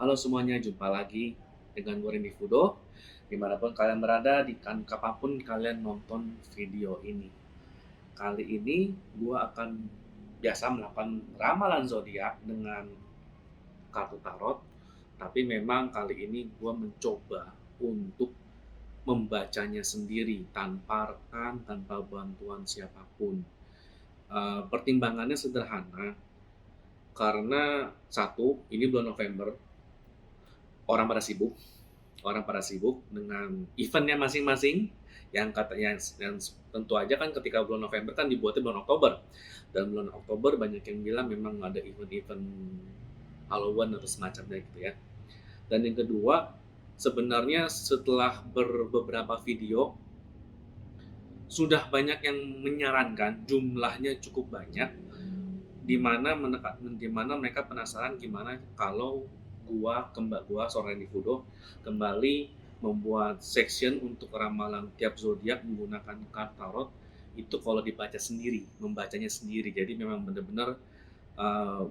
Halo semuanya, jumpa lagi dengan gue Randy Fudo. Dimanapun kalian berada, kapanpun kalian nonton video ini. Kali ini gue akan biasa melakukan ramalan zodiak dengan kartu tarot. Tapi memang kali ini gue mencoba untuk membacanya sendiri tanpa rekan, tanpa bantuan siapapun. Pertimbangannya sederhana, karena satu, ini bulan November, orang pada sibuk, dengan eventnya masing-masing yang tentu aja kan ketika bulan November kan dibuatnya bulan Oktober, dan bulan Oktober banyak yang bilang memang ada event-event Halloween atau semacamnya gitu ya. Dan yang kedua, sebenarnya setelah beberapa video sudah banyak yang menyarankan, jumlahnya cukup banyak, di mana mereka penasaran gimana kalau gua seorang individu kembali membuat section untuk ramalan tiap zodiak menggunakan kartu tarot itu kalau dibaca sendiri, membacanya sendiri. Jadi memang benar-benar uh,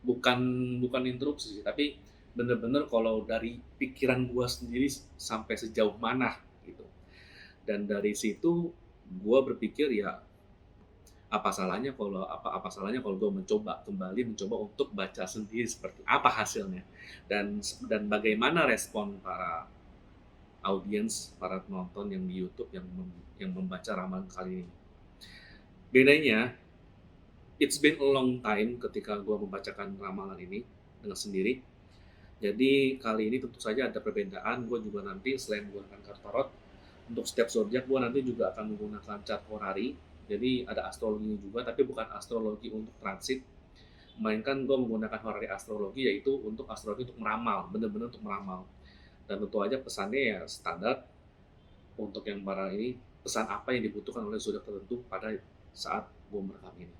bukan bukan interupsi, tapi benar-benar kalau dari pikiran gua sendiri sampai sejauh mana gitu. Dan dari situ gua berpikir ya apa salahnya kalau gue mencoba untuk baca sendiri seperti apa hasilnya, dan bagaimana respon para audiens, para penonton yang di YouTube yang membaca ramalan kali ini. Bedanya, it's been a long time ketika gue membacakan ramalan ini dengan sendiri. Jadi kali ini tentu saja ada perbedaan. Gue juga nanti selain menggunakan kartu tarot, untuk setiap zodiak gue nanti juga akan menggunakan chart horari. Jadi ada astrologi juga, tapi bukan astrologi untuk transit, melainkan gue menggunakan horari astrologi, yaitu untuk astrologi untuk meramal, benar-benar untuk meramal. Dan tentu aja pesannya ya standar untuk yang para ini, pesan apa yang dibutuhkan oleh zodiak tertentu pada saat gue merekam ini,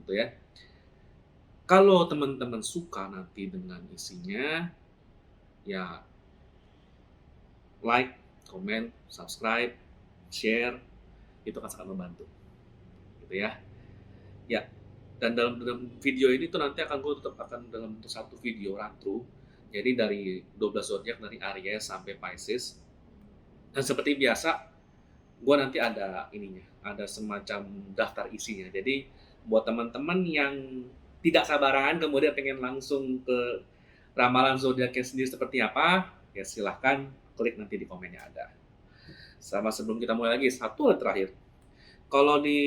gitu ya. Kalau teman-teman suka nanti dengan isinya, ya like, comment, subscribe, share, itu akan sangat membantu, gitu ya. Ya, dan dalam video ini tuh nanti gue tetap akan dalam bentuk satu video run through. Jadi dari 12 zodiak, dari Aries sampai Pisces. Dan seperti biasa, gue nanti ada ininya, ada semacam daftar isinya. Jadi buat teman-teman yang tidak sabaran kemudian pengen langsung ke ramalan zodiaknya sendiri seperti apa, ya silahkan klik nanti di komennya ada. Sama sebelum kita mulai lagi, satu hal terakhir. Kalau di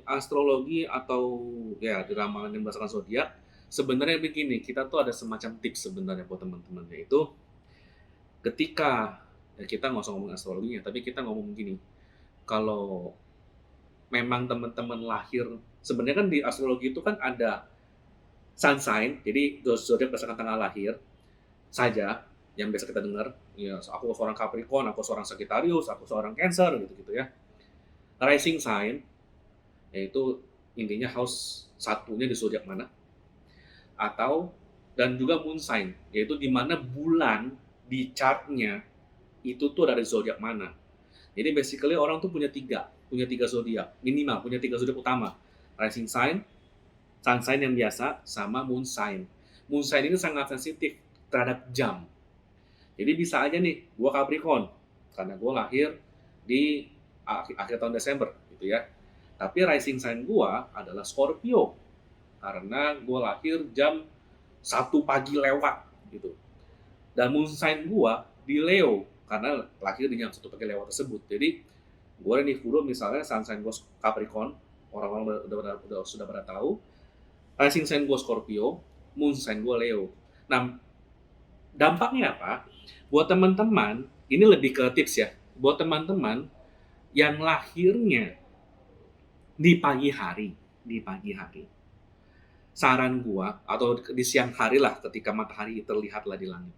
astrologi atau ya di ramalan yang berdasarkan zodiak, sebenarnya begini, kita tuh ada semacam tips sebenarnya buat teman-teman, yaitu ketika ya kita nggak usah ngomong astrologinya, tapi kita ngomong gini, kalau memang teman-teman lahir, sebenarnya kan di astrologi itu kan ada sun sign, jadi zodiak berdasarkan tanggal lahir saja yang biasa kita dengar, ya aku seorang Capricorn, aku seorang Sagittarius, aku seorang Cancer gitu-gitu ya. Rising sign, yaitu intinya house satunya di zodiak mana, atau dan juga moon sign, yaitu di mana bulan di chartnya itu tuh dari zodiak mana. Jadi basically orang tuh punya tiga zodiak minimal, punya tiga zodiak utama: rising sign, sun sign yang biasa, sama moon sign. Moon sign ini sangat sensitif terhadap jam. Jadi bisa aja nih, gua Capricorn karena gua lahir di akhir tahun Desember gitu ya. Tapi rising sign gua adalah Scorpio karena gua lahir jam 1 pagi lewat gitu. Dan moon sign gua di Leo karena lahir di jam 1 pagi lewat tersebut. Jadi gua ini Fudo misalnya sun sign gua Capricorn, orang-orang sudah pada tahu. Rising sign gua Scorpio, moon sign gua Leo. Nah, dampaknya apa? Buat teman-teman, ini lebih ke tips ya. Buat teman-teman yang lahirnya di pagi hari. Saran gua, atau di siang hari lah ketika matahari terlihatlah di langit.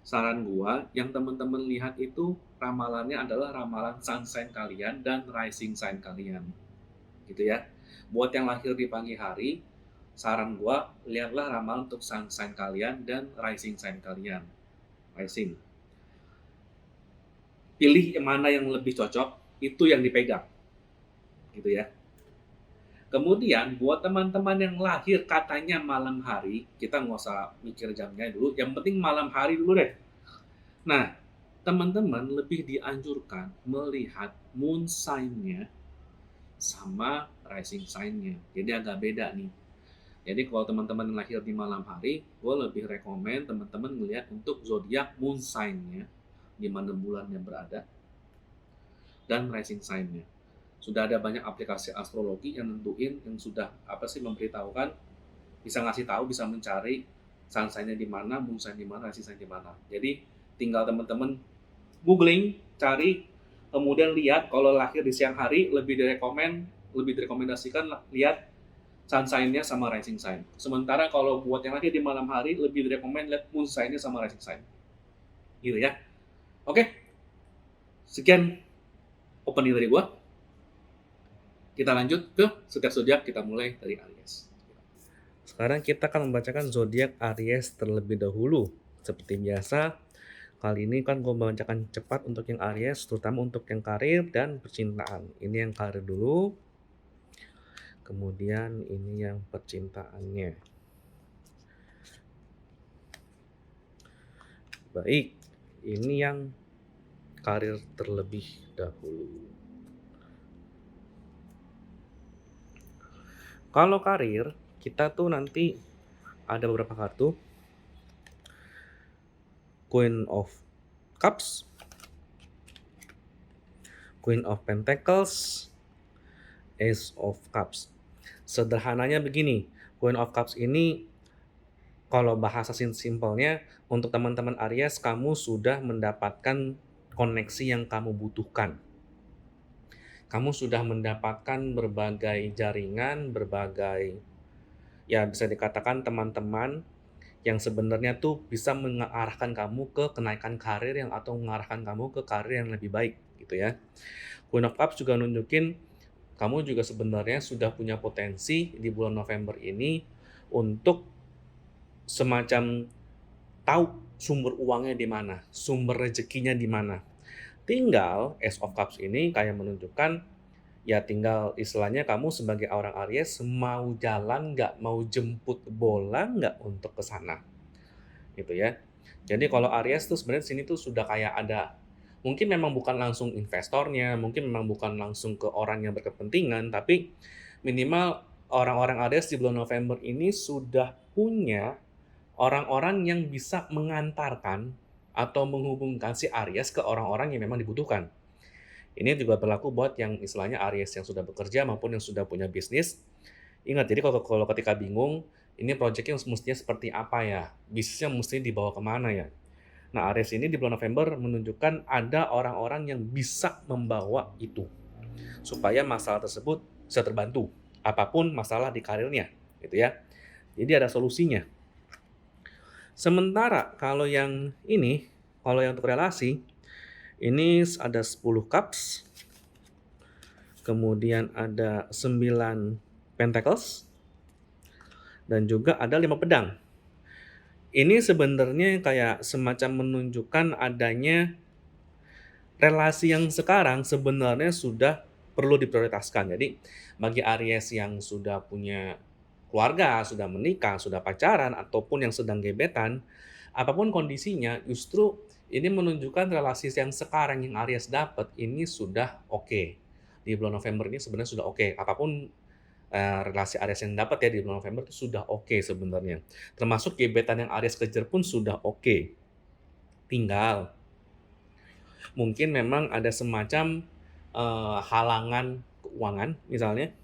Saran gua, yang teman-teman lihat itu ramalannya adalah ramalan sun sign kalian dan rising sign kalian. Gitu ya. Buat yang lahir di pagi hari, saran gua lihatlah ramalan untuk sun sign kalian dan rising sign kalian. Rising. Pilih mana yang lebih cocok, itu yang dipegang. Gitu ya. Kemudian buat teman-teman yang lahir katanya malam hari, kita nggak usah mikir jamnya dulu, yang penting malam hari dulu deh. Nah, teman-teman lebih dianjurkan melihat moon sign-nya sama rising sign-nya. Jadi agak beda nih. Jadi kalau teman-teman yang lahir di malam hari, gue lebih rekomen teman-teman melihat untuk zodiak moon sign-nya, di mana bulannya berada, dan rising sign-nya. Sudah ada banyak aplikasi astrologi yang nentuin, yang sudah memberitahukan, bisa ngasih tahu, bisa mencari sun sign-nya di mana, moon sign di mana, rising sign di mana. Jadi tinggal teman-teman googling, cari, kemudian lihat kalau lahir di siang hari lebih direkomendasikan lihat sun sign-nya sama rising sign. Sementara kalau buat yang lahir di malam hari lebih direkomend lihat moon sign-nya sama rising sign. Gitu ya. Oke. Sekian opening dari gua. Kita lanjut ke zodiak-zodiak, kita mulai dari Aries. Sekarang kita akan membacakan zodiak Aries terlebih dahulu. Seperti biasa, kali ini kan gue membacakan cepat untuk yang Aries, terutama untuk yang karir dan percintaan. Ini yang karir dulu, kemudian ini yang percintaannya. Baik, ini yang karir terlebih dahulu. Kalau karir, kita tuh nanti ada beberapa kartu. Queen of Cups, Queen of Pentacles, Ace of Cups. Sederhananya begini, Queen of Cups ini kalau bahasa simpelnya, untuk teman-teman Aries, kamu sudah mendapatkan koneksi yang kamu butuhkan. Kamu sudah mendapatkan berbagai jaringan, ya bisa dikatakan teman-teman yang sebenarnya tuh bisa mengarahkan kamu ke kenaikan karir atau mengarahkan kamu ke karir yang lebih baik gitu ya. Queen of Cups juga nunjukin kamu juga sebenarnya sudah punya potensi di bulan November ini untuk semacam tahu sumber uangnya di mana, sumber rezekinya di mana. Tinggal Ace of Cups ini kayak menunjukkan ya tinggal istilahnya kamu sebagai orang Aries mau jalan nggak, mau jemput bola nggak untuk ke sana. Gitu ya. Jadi kalau Aries tuh sebenarnya sini tuh sudah kayak ada, mungkin memang bukan langsung investornya, mungkin memang bukan langsung ke orang yang berkepentingan, tapi minimal orang-orang Aries di bulan November ini sudah punya orang-orang yang bisa mengantarkan atau menghubungkan si Aries ke orang-orang yang memang dibutuhkan. Ini juga berlaku buat yang istilahnya Aries yang sudah bekerja maupun yang sudah punya bisnis. Ingat, jadi kalau ketika bingung, ini proyeknya mestinya seperti apa ya? Bisnisnya mesti dibawa kemana ya? Nah, Aries ini di bulan November menunjukkan ada orang-orang yang bisa membawa itu. Supaya masalah tersebut bisa terbantu. Apapun masalah di karirnya. Gitu ya. Jadi ada solusinya. Sementara kalau yang ini, kalau yang untuk relasi, ini ada 10 cups, kemudian ada 9 pentacles, dan juga ada 5 pedang. Ini sebenarnya kayak semacam menunjukkan adanya relasi yang sekarang sebenarnya sudah perlu diprioritaskan. Jadi bagi Aries yang sudah punya keluarga, sudah menikah, sudah pacaran, ataupun yang sedang gebetan, apapun kondisinya, justru ini menunjukkan relasi yang sekarang yang Aries dapat ini sudah oke. Di bulan November ini sebenarnya sudah oke. Apapun relasi Aries yang dapat ya di bulan November itu sudah oke sebenarnya. Termasuk gebetan yang Aries kejar pun sudah oke. Tinggal mungkin memang ada semacam halangan keuangan misalnya,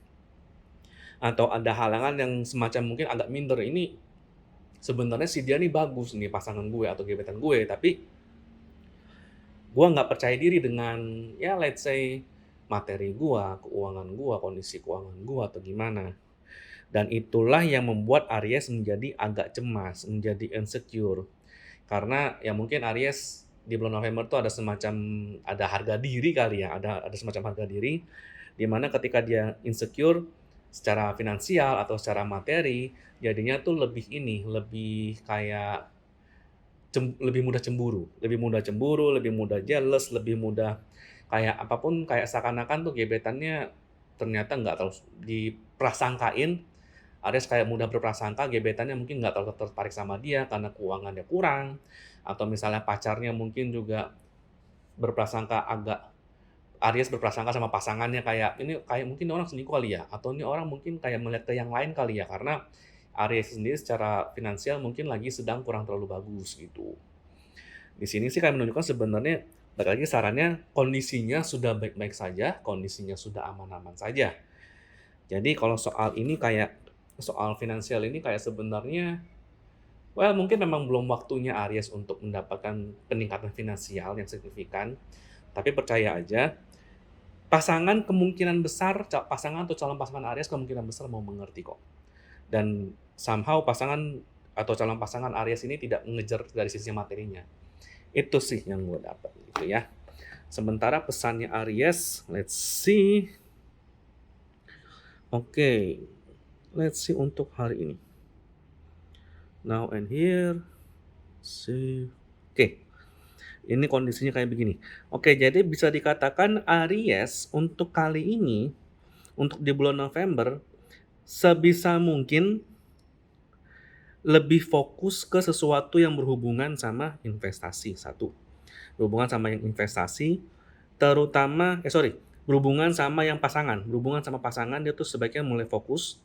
atau ada halangan yang semacam mungkin agak minder, ini sebenarnya si dia nih bagus nih pasangan gue atau gebetan gue, tapi gue nggak percaya diri dengan ya let's say materi gue, keuangan gue, kondisi keuangan gue atau gimana. Dan itulah yang membuat Aries menjadi agak cemas, menjadi insecure. Karena ya mungkin Aries di bulan November tuh ada harga diri kali ya, ada semacam harga diri, di mana ketika dia insecure secara finansial atau secara materi, jadinya tuh lebih kayak lebih mudah cemburu, lebih mudah jealous, lebih mudah kayak apapun, kayak seakan-akan tuh gebetannya ternyata nggak terlalu diprasangkain, Aries kayak mudah berprasangka, gebetannya mungkin nggak terlalu tertarik sama dia karena keuangannya kurang, atau misalnya pacarnya mungkin juga berprasangka agak Aries berprasangka sama pasangannya kayak, "Ini kayak mungkin orang selingkuh kali ya?" Atau, "Ini orang mungkin kayak melihat ke yang lain kali ya?" Karena Aries sendiri secara finansial mungkin lagi sedang kurang terlalu bagus gitu. Di sini sih kayak menunjukkan sebenarnya balik lagi sarannya kondisinya sudah baik-baik saja, kondisinya sudah aman-aman saja. Jadi kalau soal ini kayak soal finansial ini kayak sebenarnya, well mungkin memang belum waktunya Aries untuk mendapatkan peningkatan finansial yang signifikan, tapi percaya aja pasangan kemungkinan besar pasangan atau calon pasangan Aries kemungkinan besar mau mengerti kok. Dan somehow pasangan atau calon pasangan Aries ini tidak mengejar dari sisi materinya. Itu sih yang gue dapat gitu ya. Sementara pesannya Aries, let's see. Oke, let's see untuk hari ini. Now and here, see. Oke, ini kondisinya kayak begini. Oke, jadi bisa dikatakan Aries untuk kali ini, untuk di bulan November, sebisa mungkin lebih fokus ke sesuatu yang berhubungan sama investasi, satu. Berhubungan sama yang investasi, terutama berhubungan sama yang pasangan. Berhubungan sama pasangan dia tuh sebaiknya mulai fokus,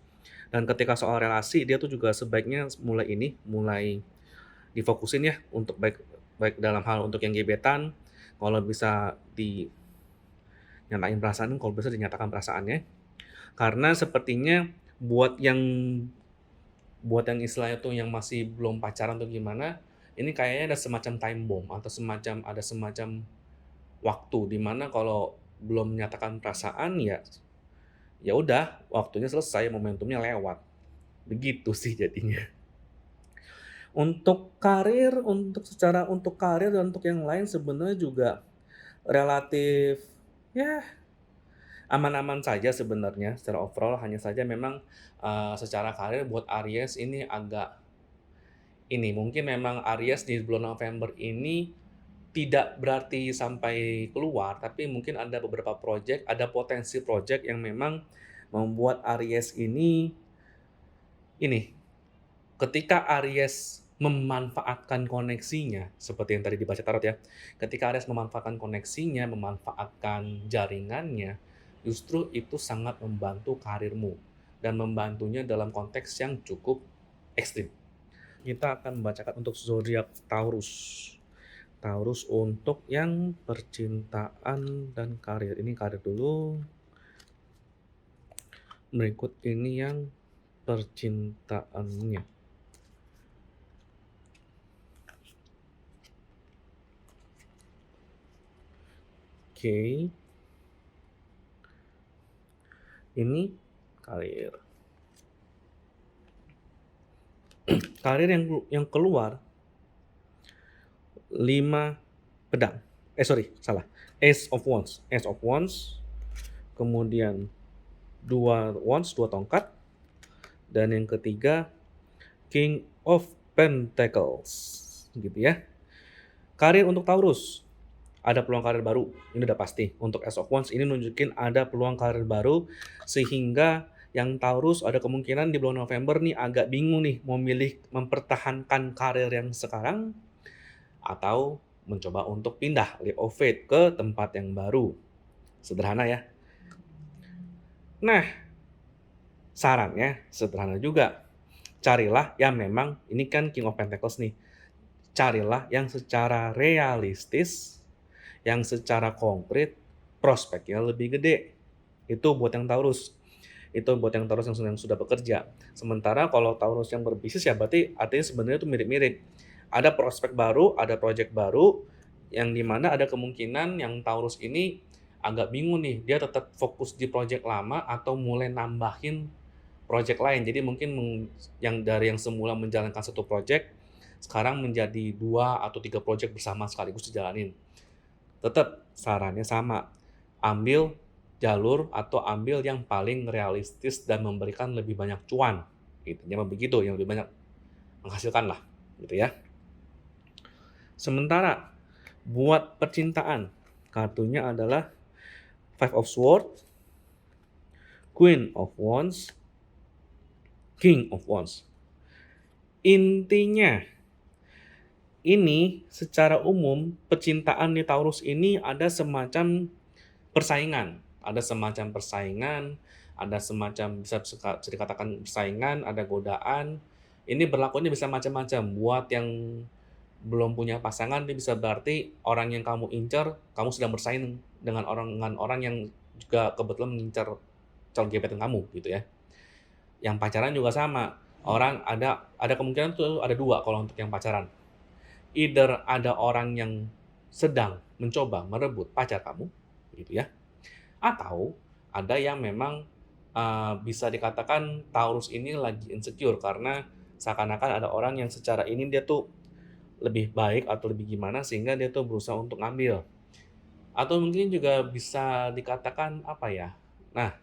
dan ketika soal relasi dia tuh juga sebaiknya mulai difokusin ya untuk baik baik dalam hal untuk yang gebetan, kalau bisa kalau bisa dinyatakan perasaannya. Karena sepertinya buat yang istilahnya tuh yang masih belum pacaran atau gimana, ini kayaknya ada semacam time bomb atau ada semacam waktu di mana kalau belum menyatakan perasaan ya udah waktunya selesai, momentumnya lewat. Begitu sih jadinya. Untuk karir dan untuk yang lain sebenarnya juga relatif ya aman-aman saja sebenarnya secara overall, hanya saja memang, secara karir buat Aries ini mungkin memang Aries di bulan November ini tidak berarti sampai keluar, tapi mungkin ada beberapa ada potensi project yang memang membuat Aries ini, ketika Aries memanfaatkan koneksinya, seperti yang tadi dibaca tarot ya, ketika Aries memanfaatkan koneksinya, memanfaatkan jaringannya, justru itu sangat membantu karirmu dan membantunya dalam konteks yang cukup ekstrim. Kita akan membacakan untuk zodiak Taurus. Taurus untuk yang percintaan dan karir. Ini karir dulu. Berikut ini yang percintaannya. Oke. Ini karir. Karir yang keluar 5 pedang. Ace of Wands. Kemudian 2 Wands, 2 tongkat. Dan yang ketiga King of Pentacles. Gitu ya. Karir untuk Taurus. Ada peluang karir baru, ini udah pasti. Untuk Ace of Wands ini nunjukin ada peluang karir baru, sehingga yang Taurus ada kemungkinan di bulan November nih agak bingung nih mau milih mempertahankan karir yang sekarang atau mencoba untuk pindah leap of faith ke tempat yang baru. Sederhana ya. Nah, sarannya sederhana juga. Carilah yang memang, ini kan King of Pentacles nih. Carilah yang secara realistis, yang secara konkret prospeknya lebih gede. Itu buat yang Taurus. Itu buat yang Taurus yang sudah bekerja. Sementara kalau Taurus yang berbisnis ya berarti artinya sebenarnya itu mirip-mirip. Ada prospek baru, ada project baru, yang dimana ada kemungkinan yang Taurus ini agak bingung nih, dia tetap fokus di project lama atau mulai nambahin project lain. Jadi mungkin yang semula menjalankan satu project, sekarang menjadi 2 atau 3 project bersama sekaligus dijalanin. Tetap sarannya sama, ambil jalur atau ambil yang paling realistis dan memberikan lebih banyak cuan. Intinya begitu, yang lebih banyak menghasilkan lah, gitu ya. Sementara buat percintaan, kartunya adalah Five of Swords, Queen of Wands, King of Wands. Intinya, ini secara umum pecintaan di Taurus ini ada semacam persaingan. Ada semacam persaingan, ada semacam bisa dikatakan persaingan, ada godaan. Ini berlakunya bisa macam-macam. Buat yang belum punya pasangan, ini bisa berarti orang yang kamu incar, kamu sedang bersaing dengan orang yang juga kebetulan mengincar calon gebetan kamu gitu ya. Yang pacaran juga sama. Orang ada kemungkinan tuh ada dua kalau untuk yang pacaran. Either ada orang yang sedang mencoba merebut pacar kamu, gitu ya. Atau ada yang memang bisa dikatakan Taurus ini lagi insecure karena seakan-akan ada orang yang secara ini dia tuh lebih baik atau lebih gimana sehingga dia tuh berusaha untuk ngambil. Atau mungkin juga bisa dikatakan apa ya? Nah,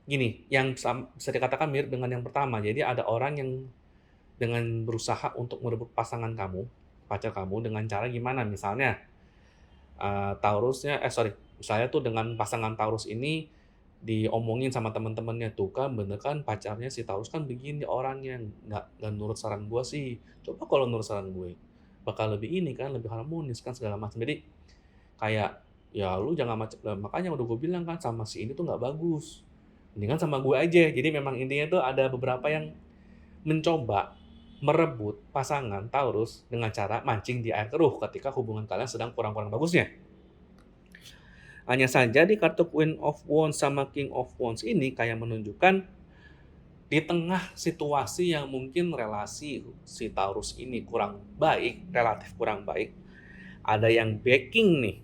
gini, yang bisa dikatakan mirip dengan yang pertama. Jadi ada orang yang dengan berusaha untuk merebut pasangan kamu, pacar kamu dengan cara gimana? Misalnya misalnya tuh dengan pasangan Taurus ini diomongin sama teman-temannya, "Tuh kan bener kan pacarnya si Taurus kan begini orangnya, nggak nurut saran gua sih. Coba kalau nurut saran gue, bakal lebih ini kan, lebih harmonis kan," segala macam. Jadi kayak, "Ya lu jangan lah makanya udah gue bilang kan sama si ini tuh nggak bagus, mendingan sama gue aja." Jadi memang intinya tuh ada beberapa yang mencoba merebut pasangan Taurus dengan cara mancing di air keruh ketika hubungan kalian sedang kurang-kurang bagusnya. Hanya saja di kartu Queen of Wands sama King of Wands ini kayak menunjukkan di tengah situasi yang mungkin relasi si Taurus ini kurang baik, relatif kurang baik, ada yang backing nih.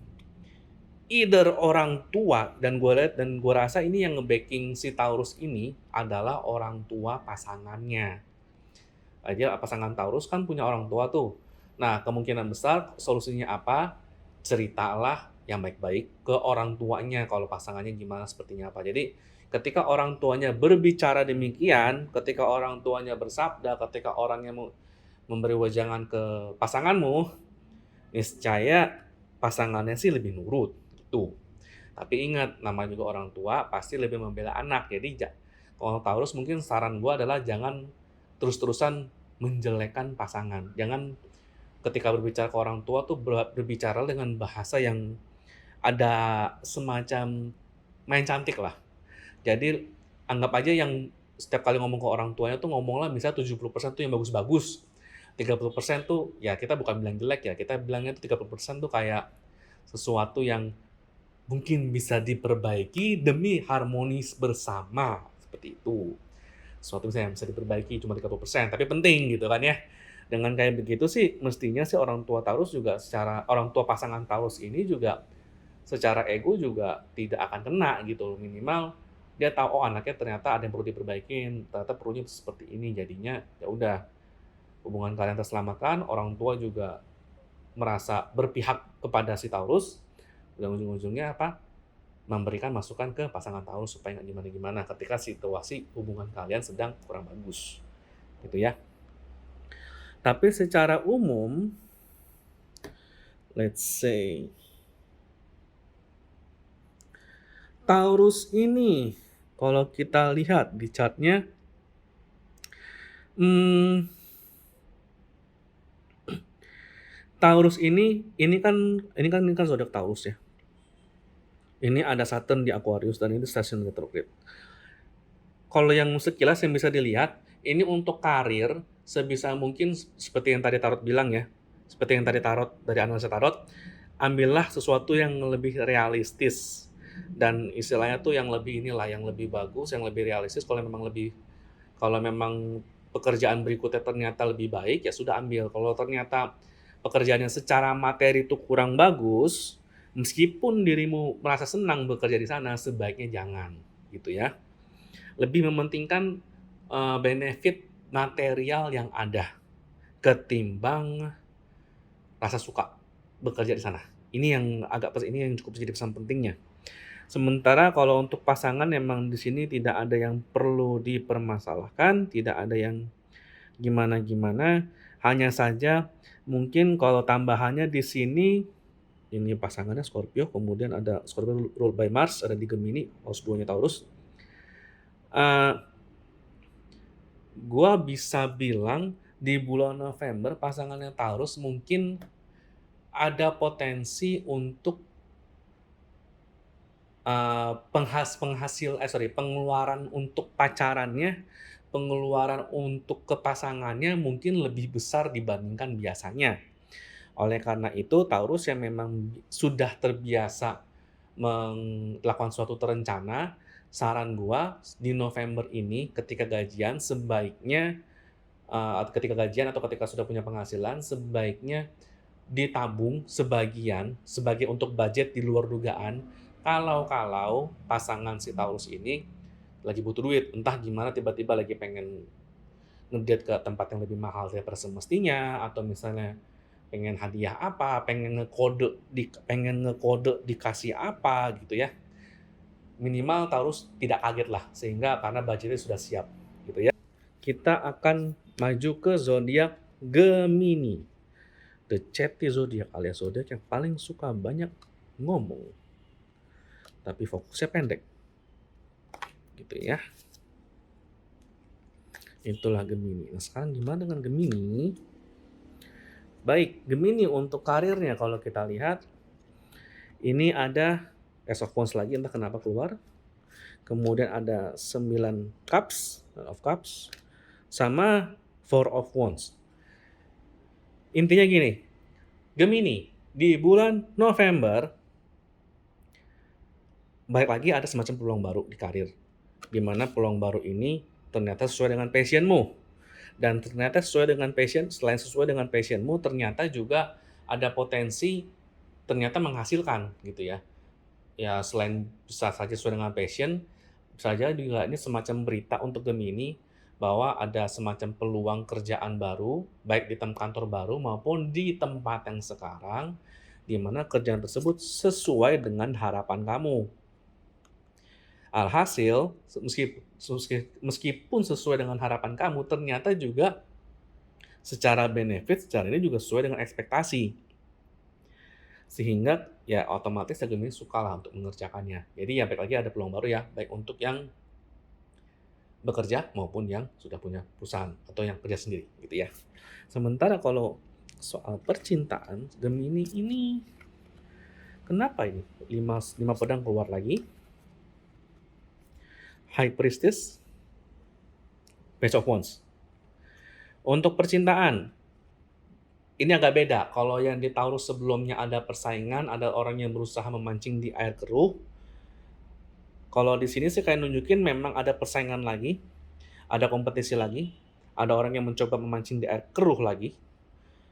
Either orang tua, dan gue rasa ini yang nge-backing si Taurus ini adalah orang tua pasangannya. Aja pasangan Taurus kan punya orang tua tuh. Nah, kemungkinan besar solusinya apa? Ceritalah yang baik-baik ke orang tuanya kalau pasangannya gimana sepertinya apa. Jadi ketika orang tuanya berbicara demikian, ketika orang tuanya bersabda, ketika orangnya memberi wejangan ke pasanganmu, niscaya pasangannya sih lebih nurut gitu. Tapi ingat, namanya juga orang tua pasti lebih membela anak. Jadi kalau Taurus mungkin saran gue adalah jangan terus-terusan menjelekkan pasangan. Jangan ketika berbicara ke orang tua tuh berbicara dengan bahasa yang ada semacam main cantik lah. Jadi anggap aja yang setiap kali ngomong ke orang tuanya tuh ngomonglah misalnya 70% tuh yang bagus-bagus. 30% tuh ya kita bukan bilang jelek ya, kita bilangnya tuh 30% tuh kayak sesuatu yang mungkin bisa diperbaiki demi harmonis bersama, seperti itu. Sesuatu yang bisa diperbaiki cuma 30%, tapi penting gitu kan ya. Dengan kayak begitu sih mestinya sih orang tua Taurus juga orang tua pasangan Taurus ini juga secara ego juga tidak akan kena gitu. Minimal dia tahu, oh anaknya ternyata ada yang perlu diperbaikin, ternyata perlunya seperti ini. Jadinya ya udah, hubungan kalian terselamatkan, orang tua juga merasa berpihak kepada si Taurus, dan ujung-ujungnya apa? Memberikan masukan ke pasangan Taurus supaya nggak gimana-gimana ketika situasi hubungan kalian sedang kurang bagus, gitu ya. Tapi secara umum, let's say, Taurus ini kalau kita lihat di chartnya, Taurus ini kan zodiak Taurus ya. Ini ada Saturn di Aquarius dan ini stasiun retrograde. Kalau yang sekilas yang bisa dilihat, ini untuk karir sebisa mungkin seperti yang tadi Tarot bilang ya. Seperti yang tadi Tarot dari analisa Tarot, ambillah sesuatu yang lebih realistis dan istilahnya tuh yang lebih yang lebih bagus, yang lebih realistis. Kalau memang pekerjaan berikutnya ternyata lebih baik, ya sudah ambil. Kalau ternyata pekerjaannya secara materi itu kurang bagus, meskipun dirimu merasa senang bekerja di sana, sebaiknya jangan, gitu ya. Lebih mementingkan benefit material yang ada ketimbang rasa suka bekerja di sana. Ini yang cukup jadi pesan pentingnya. Sementara kalau untuk pasangan memang di sini tidak ada yang perlu dipermasalahkan, tidak ada yang gimana-gimana, hanya saja mungkin kalau tambahannya di sini Ini pasangannya Scorpio, kemudian ada Scorpio ruled by Mars, ada di Gemini, house 2-nya Taurus. Uh, gua bisa bilang di bulan November pasangannya Taurus mungkin ada potensi untuk pengeluaran untuk pacarannya, pengeluaran untuk ke pasangannya mungkin lebih besar dibandingkan biasanya. Oleh karena itu, Taurus yang memang sudah terbiasa melakukan suatu terencana, saran gua di November ini ketika gajian sebaiknya ketika gajian atau ketika sudah punya penghasilan, sebaiknya ditabung sebagian sebagai untuk budget di luar dugaan kalau pasangan si Taurus ini lagi butuh duit, entah gimana tiba-tiba lagi pengen ngedate ke tempat yang lebih mahal daripada semestinya, atau misalnya pengen hadiah apa, pengen ngekode dikasih apa gitu ya. Minimal Taurus tidak kaget lah, sehingga karena budgetnya sudah siap gitu ya. Kita akan maju ke zodiak Gemini. The chatty zodiak alias zodiak yang paling suka banyak ngomong, tapi fokusnya pendek. Gitu ya. Itulah Gemini. Nah, sekarang gimana dengan Gemini? Baik, Gemini untuk karirnya kalau kita lihat, ini ada Ace of Wands lagi, entah kenapa keluar. Kemudian ada 9 Cups, of Cups, sama 4 of Wands. Intinya gini, Gemini, di bulan November, baik lagi ada semacam peluang baru di karir. Di mana peluang baru ini ternyata sesuai dengan passionmu. Dan ternyata selain sesuai dengan passionmu, ternyata juga ada potensi ternyata menghasilkan gitu ya. Ya selain bisa saja sesuai dengan passion, bisa saja juga ini semacam berita untuk Gemini bahwa ada semacam peluang kerjaan baru, baik di kantor baru maupun di tempat yang sekarang, di mana kerjaan tersebut sesuai dengan harapan kamu. Alhasil, meskipun sesuai dengan harapan kamu, ternyata juga secara benefit, secara ini juga sesuai dengan ekspektasi. Sehingga ya otomatis Gemini suka lah untuk mengerjakannya. Jadi ya baik lagi ada peluang baru ya, baik untuk yang bekerja maupun yang sudah punya perusahaan atau yang kerja sendiri gitu ya. Sementara kalau soal percintaan, Gemini ini kenapa ini 5 pedang keluar lagi? High Priestess, Page of Wands. Untuk percintaan, ini agak beda. Kalau yang di Taurus sebelumnya ada persaingan, ada orang yang berusaha memancing di air keruh. Kalau di sini sih kayak nunjukin memang ada persaingan lagi, ada kompetisi lagi, ada orang yang mencoba memancing di air keruh lagi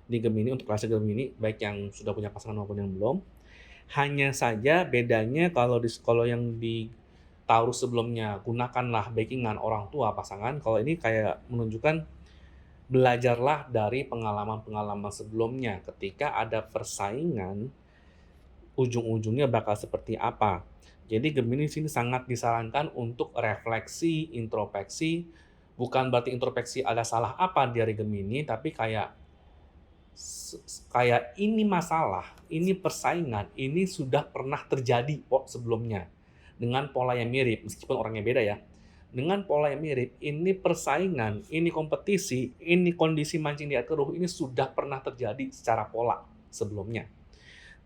di Gemini, untuk kelas Gemini, baik yang sudah punya pasangan maupun yang belum. Hanya saja bedanya kalau yang di Taurus sebelumnya gunakanlah backingan orang tua pasangan, kalau ini kayak menunjukkan belajarlah dari pengalaman-pengalaman sebelumnya. Ketika ada persaingan, ujung-ujungnya bakal seperti apa. Jadi Gemini sini sangat disarankan untuk refleksi, introspeksi. Bukan berarti introspeksi ada salah apa dari Gemini, tapi kayak ini masalah, ini persaingan, ini sudah pernah terjadi kok sebelumnya. Dengan pola yang mirip, meskipun orangnya beda ya. Dengan pola yang mirip, ini persaingan, ini kompetisi, ini kondisi mancing di air keruh, ini sudah pernah terjadi secara pola sebelumnya.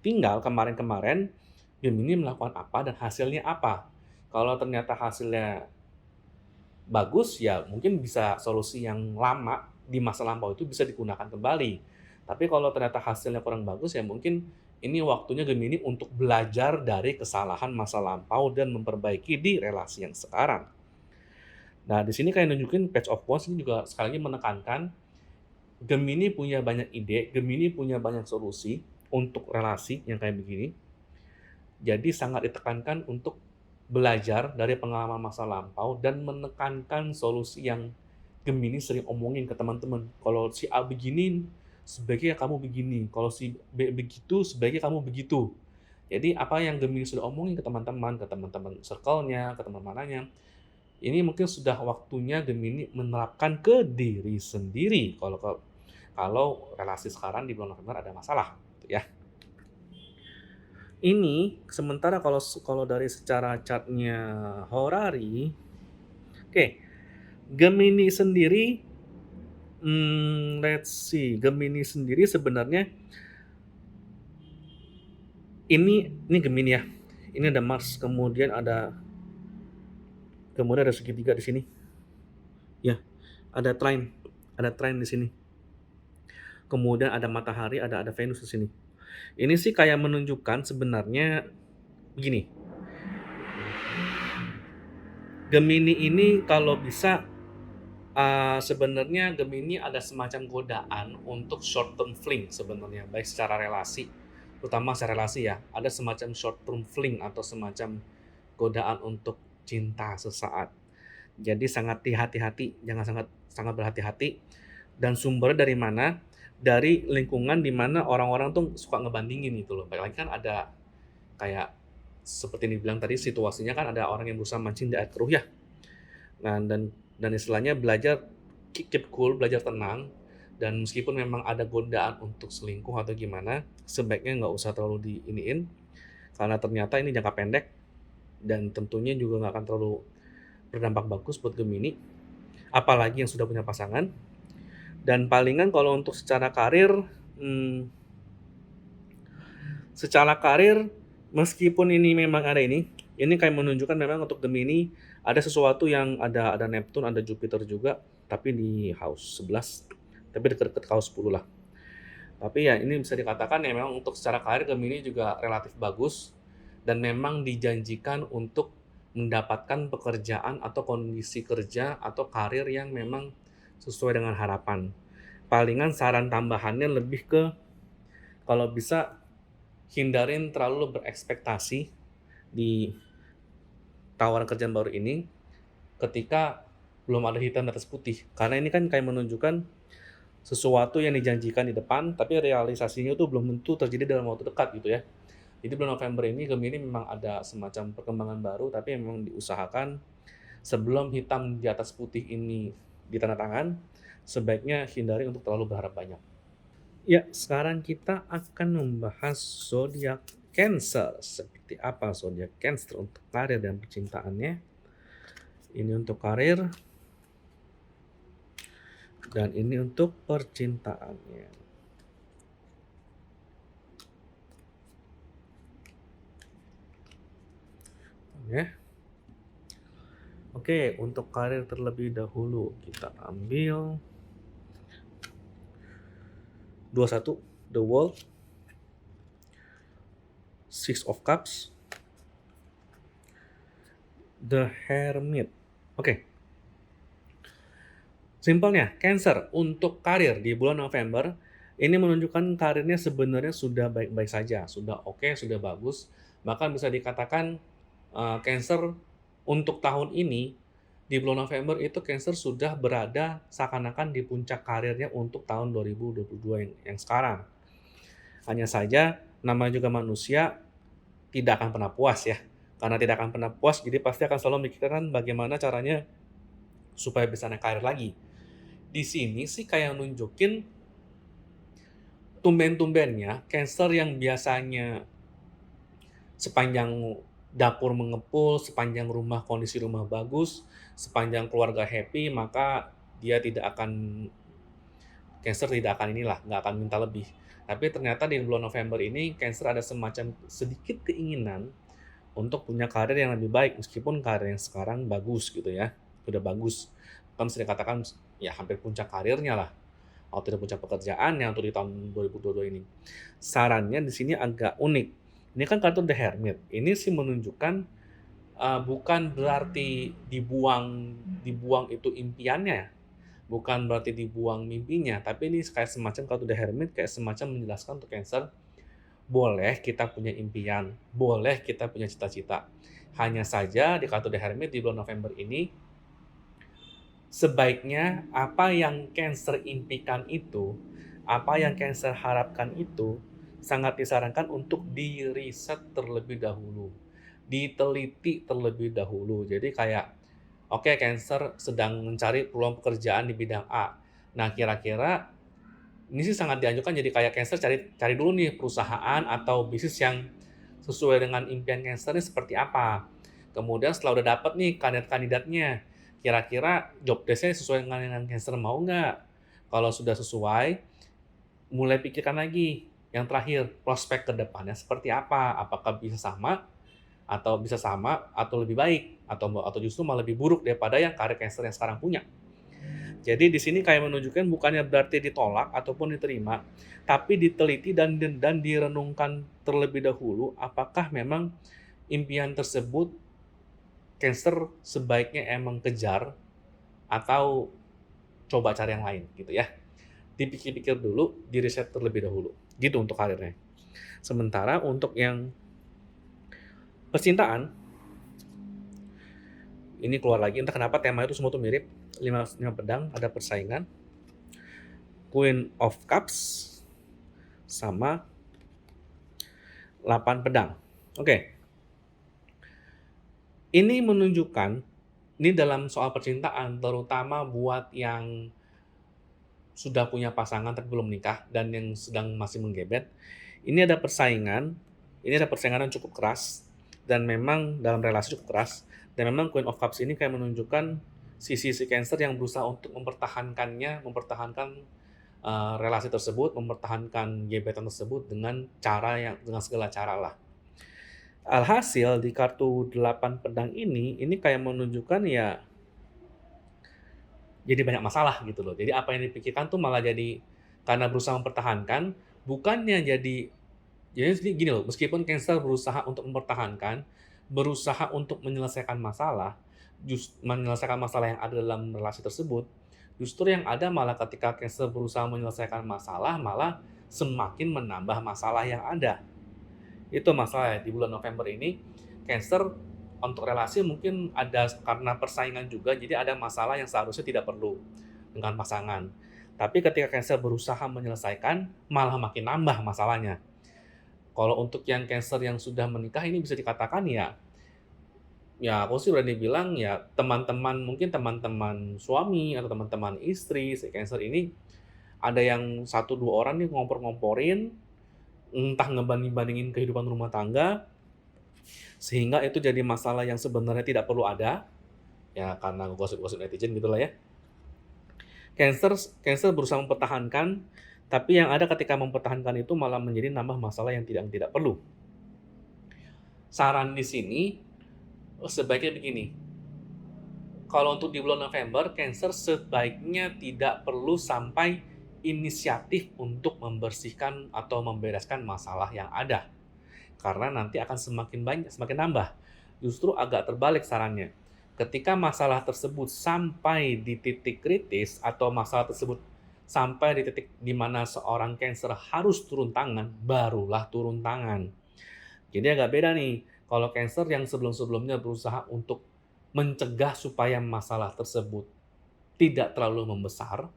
Tinggal kemarin-kemarin Gemini melakukan apa dan hasilnya apa. Kalau ternyata hasilnya bagus, ya mungkin bisa solusi yang lama di masa lampau itu bisa digunakan kembali. Tapi kalau ternyata hasilnya kurang bagus, ya mungkin ini waktunya Gemini untuk belajar dari kesalahan masa lampau dan memperbaiki di relasi yang sekarang. Nah, di sini kayak nunjukin Page of Wands ini juga sekali lagi menekankan Gemini punya banyak ide, Gemini punya banyak solusi untuk relasi yang kayak begini. Jadi sangat ditekankan untuk belajar dari pengalaman masa lampau dan menekankan solusi yang Gemini sering omongin ke teman-teman. Kalau si A begini, sebaiknya kamu begini. Kalau si B begitu, sebaiknya kamu begitu. Jadi apa yang Gemini sudah omongin ke teman-teman circle-nya, ke teman mananya, ini mungkin sudah waktunya Gemini menerapkan ke diri sendiri. Kalau relasi sekarang di bulan November ada masalah, gitu ya. Ini sementara kalau kalau dari secara chartnya Horari, oke, Gemini sendiri, let's see, Gemini sendiri sebenarnya ini Gemini ya. Ini ada Mars, kemudian ada segitiga di sini. Ya, ada trine di sini. Kemudian ada matahari, ada Venus di sini. Ini sih kayak menunjukkan sebenarnya begini. Gemini ini kalau bisa sebenarnya Gemini ada semacam godaan untuk short term fling sebenarnya, baik secara relasi, terutama secara relasi ya, ada semacam short term fling atau semacam godaan untuk cinta sesaat. Jadi sangat hati-hati, jangan sangat sangat berhati-hati. Dan sumbernya dari mana? Dari lingkungan di mana orang-orang tuh suka ngebandingin gitu loh. Baik lagi kan ada kayak seperti yang dibilang tadi, situasinya kan ada orang yang berusaha mancing di air keruh ya. Nah, dan istilahnya belajar keep cool, belajar tenang, dan meskipun memang ada godaan untuk selingkuh atau gimana, sebaiknya nggak usah terlalu diiniin, karena ternyata ini jangka pendek dan tentunya juga nggak akan terlalu berdampak bagus buat Gemini, apalagi yang sudah punya pasangan. Dan palingan kalau untuk secara karir meskipun ini memang ada ini kayak menunjukkan memang untuk Gemini ada sesuatu yang ada Neptune, ada Jupiter juga, tapi di house 11, tapi dekat-dekat house 10 lah. Tapi ya ini bisa dikatakan ya memang untuk secara karir Gemini juga relatif bagus dan memang dijanjikan untuk mendapatkan pekerjaan atau kondisi kerja atau karir yang memang sesuai dengan harapan. Palingan saran tambahannya lebih ke kalau bisa hindarin terlalu berekspektasi di tawaran kerjaan baru ini ketika belum ada hitam di atas putih. Karena ini kan kayak menunjukkan sesuatu yang dijanjikan di depan, tapi realisasinya itu belum tentu terjadi dalam waktu dekat gitu ya. Jadi bulan November ini Gemini memang ada semacam perkembangan baru, tapi memang diusahakan sebelum hitam di atas putih ini ditandatangan, sebaiknya hindari untuk terlalu berharap banyak. Ya, sekarang kita akan membahas zodiak Cancer. Seperti apa zodiak Cancer untuk karir dan percintaannya. Ini untuk karir dan ini untuk percintaannya. Ya. Oke, untuk karir terlebih dahulu kita ambil 21, The World, Six of Cups, The Hermit. Oke. Simpelnya, Cancer untuk karir di bulan November ini menunjukkan karirnya sebenarnya sudah baik-baik saja, sudah oke, sudah bagus. Bahkan bisa dikatakan Cancer untuk tahun ini di bulan November itu Cancer sudah berada seakan-akan di puncak karirnya untuk tahun 2022 yang sekarang. Hanya saja namanya juga manusia tidak akan pernah puas ya. Karena tidak akan pernah puas, jadi pasti akan selalu memikirkan bagaimana caranya supaya bisa naik karir lagi. Di sini sih kayak nunjukin tumben-tumbennya Cancer yang biasanya sepanjang dapur mengepul, sepanjang kondisi rumah bagus, sepanjang keluarga happy, maka dia Cancer tidak akan nggak akan minta lebih. Tapi ternyata di bulan November ini Cancer ada semacam sedikit keinginan untuk punya karir yang lebih baik, meskipun karir yang sekarang bagus gitu ya, udah bagus. Kan bisa dikatakan ya hampir puncak karirnya lah, atau tidak puncak pekerjaan yang untuk di tahun 2022 ini. Sarannya di sini agak unik. Ini kan kartu The Hermit. Ini sih menunjukkan bukan berarti dibuang itu impiannya, bukan berarti dibuang mimpinya, tapi ini kayak semacam kartu The Hermit kayak semacam menjelaskan untuk Cancer, boleh kita punya impian, boleh kita punya cita-cita. Hanya saja di kartu The Hermit di bulan November ini, sebaiknya apa yang Cancer impikan itu, apa yang Cancer harapkan itu, sangat disarankan untuk diriset terlebih dahulu, diteliti terlebih dahulu. Jadi kayak, oke, Cancer sedang mencari peluang pekerjaan di bidang A. Nah, kira-kira ini sih sangat dianjurkan jadi kayak Cancer cari dulu nih perusahaan atau bisnis yang sesuai dengan impian Cancer ini seperti apa. Kemudian setelah udah dapet nih kandidat-kandidatnya, kira-kira job desk-nya sesuai dengan yang Cancer mau nggak? Kalau sudah sesuai, mulai pikirkan lagi. Yang terakhir, prospek ke depannya seperti apa? Apakah bisa sama atau lebih baik atau justru malah lebih buruk daripada yang karir Cancer yang sekarang punya. Jadi di sini kayak menunjukkan bukannya berarti ditolak ataupun diterima, tapi diteliti dan direnungkan terlebih dahulu apakah memang impian tersebut Cancer sebaiknya emang kejar atau coba cari yang lain gitu ya. Dipikir-pikir dulu, di-riset terlebih dahulu. Gitu untuk karirnya. Sementara untuk yang percintaan, ini keluar lagi, entah kenapa tema itu semua tuh mirip. 5 pedang, ada persaingan. Queen of Cups, sama 8 pedang. Oke. Ini menunjukkan, ini dalam soal percintaan, terutama buat yang sudah punya pasangan tapi belum nikah dan yang sedang masih menggebet, ini ada persaingan yang cukup keras dan memang dalam relasi cukup keras dan memang Queen of Cups ini kayak menunjukkan sisi Cancer yang berusaha untuk mempertahankan relasi tersebut, mempertahankan gebetan tersebut dengan segala cara lah. Alhasil di kartu 8 pedang ini kayak menunjukkan ya jadi banyak masalah gitu loh. Jadi apa yang dipikirkan tuh malah jadi karena berusaha mempertahankan, bukannya jadi gini loh, meskipun Cancer berusaha untuk mempertahankan, berusaha untuk menyelesaikan masalah yang ada dalam relasi tersebut, justru yang ada malah ketika Cancer berusaha menyelesaikan masalah, malah semakin menambah masalah yang ada. Itu masalah di bulan November ini, Cancer untuk relasi mungkin ada karena persaingan juga, jadi ada masalah yang seharusnya tidak perlu dengan pasangan. Tapi ketika Cancer berusaha menyelesaikan, malah makin nambah masalahnya. Kalau untuk yang Cancer yang sudah menikah ini bisa dikatakan ya aku sih berani bilang ya mungkin teman-teman suami atau teman-teman istri si Cancer ini ada yang 1-2 orang nih ngompor-ngomporin, entah ngebanding-bandingin kehidupan rumah tangga, sehingga itu jadi masalah yang sebenarnya tidak perlu ada, ya karena gosip-gosip netizen gitulah ya. Cancer berusaha mempertahankan, tapi yang ada ketika mempertahankan itu malah menjadi nambah masalah yang tidak perlu. Saran di sini, sebaiknya begini, kalau untuk di bulan November, Cancer sebaiknya tidak perlu sampai inisiatif untuk membersihkan atau membereskan masalah yang ada. Karena nanti akan semakin nambah. Justru agak terbalik sarannya. Ketika masalah tersebut sampai di titik kritis atau masalah tersebut sampai di titik di mana seorang Cancer harus turun tangan, barulah turun tangan. Jadi agak beda nih. Kalau Cancer yang sebelum-sebelumnya berusaha untuk mencegah supaya masalah tersebut tidak terlalu membesar,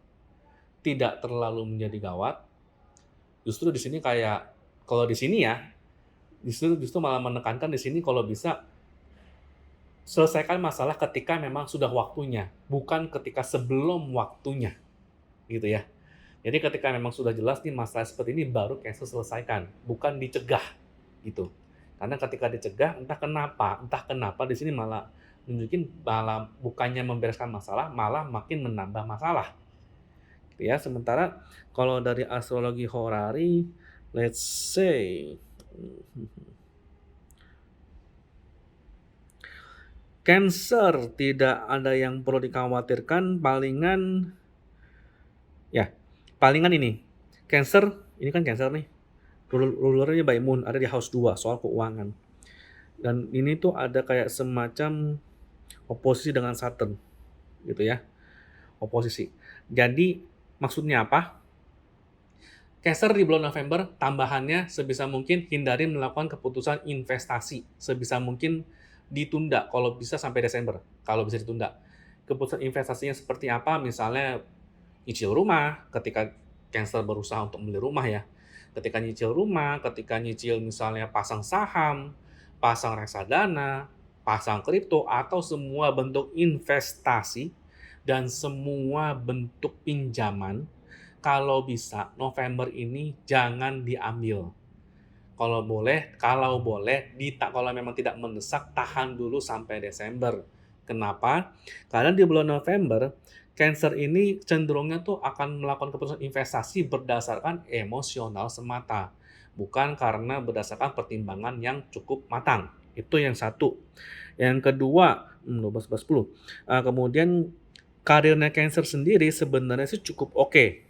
tidak terlalu menjadi gawat, justru di sini kayak kalau di sini ya justru malah menekankan di sini kalau bisa selesaikan masalah ketika memang sudah waktunya, bukan ketika sebelum waktunya, gitu ya. Jadi ketika memang sudah jelas nih masalah seperti ini baru Cancer selesaikan, bukan dicegah, gitu. Karena ketika dicegah entah kenapa di sini malah bukannya membereskan masalah, malah makin menambah masalah. Gitu ya. Sementara kalau dari astrologi horari, let's say Cancer tidak ada yang perlu dikhawatirkan, palingan ini. Cancer, ini kan Cancer nih. Rulernya by Moon, ada di house 2, soal keuangan. Dan ini tuh ada kayak semacam oposisi dengan Saturn, gitu ya. Oposisi. Jadi maksudnya apa? Cancer di bulan November, tambahannya sebisa mungkin hindari melakukan keputusan investasi. Sebisa mungkin ditunda, kalau bisa sampai Desember, kalau bisa ditunda. Keputusan investasinya seperti apa? Misalnya nyicil rumah, ketika Cancer berusaha untuk beli rumah ya. Ketika nyicil rumah, ketika nyicil misalnya pasang saham, pasang reksadana, pasang kripto, atau semua bentuk investasi dan semua bentuk pinjaman, kalau bisa November ini jangan diambil. kalau boleh kalau memang tidak mendesak, tahan dulu sampai Desember. Kenapa? Karena di bulan November, Cancer ini cenderungnya tuh akan melakukan keputusan investasi berdasarkan emosional semata, bukan karena berdasarkan pertimbangan yang cukup matang. Itu yang satu. Yang kedua, 12, 11, 10. Kemudian karirnya Cancer sendiri sebenarnya sih cukup oke.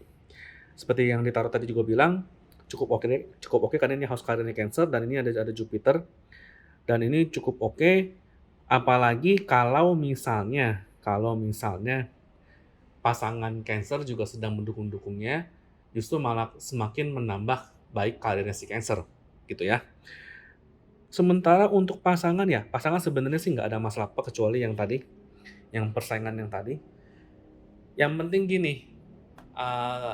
Seperti yang ditaruh tadi juga bilang, cukup oke karena ini house karirnya Cancer dan ini ada Jupiter dan ini cukup oke, apalagi kalau misalnya pasangan Cancer juga sedang mendukung-dukungnya, justru malah semakin menambah baik karirnya si Cancer, gitu ya. Sementara untuk pasangan sebenarnya sih nggak ada masalah apa kecuali yang tadi, yang persaingan yang tadi. Yang penting gini, eee,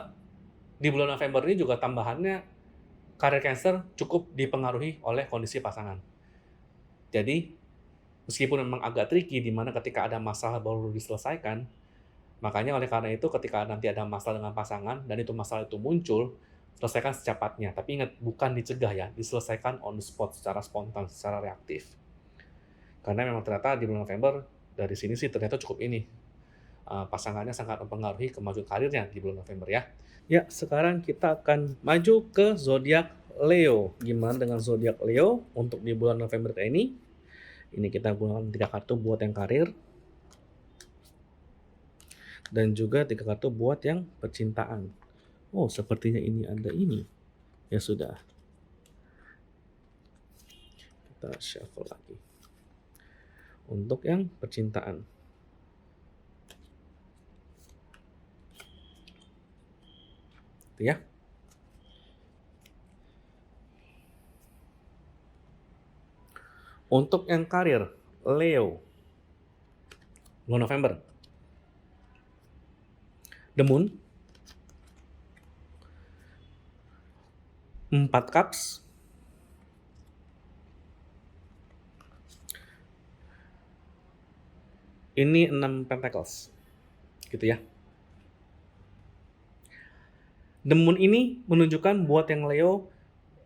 di bulan November ini juga tambahannya karir Cancer cukup dipengaruhi oleh kondisi pasangan. Jadi, meskipun memang agak tricky di mana ketika ada masalah baru diselesaikan, makanya oleh karena itu ketika nanti ada masalah dengan pasangan dan itu masalah itu muncul, selesaikan secepatnya. Tapi ingat, bukan dicegah ya, diselesaikan on the spot, secara spontan, secara reaktif. Karena memang ternyata di bulan November, dari sini sih ternyata cukup ini, pasangannya sangat mempengaruhi kemajuan karirnya di bulan November ya. Ya, sekarang kita akan maju ke zodiak Leo. Gimana dengan zodiak Leo untuk di bulan November kayak ini? Ini kita gunakan 3 kartu buat yang karir. Dan juga 3 kartu buat yang percintaan. Oh, sepertinya ini ada ini. Ya sudah. Kita shuffle lagi. Untuk yang percintaan. Itu ya. Untuk yang karir, Leo. Bulan November. The Moon. 4 Cups. Ini 6 Pentacles. Gitu ya. The Moon ini menunjukkan buat yang Leo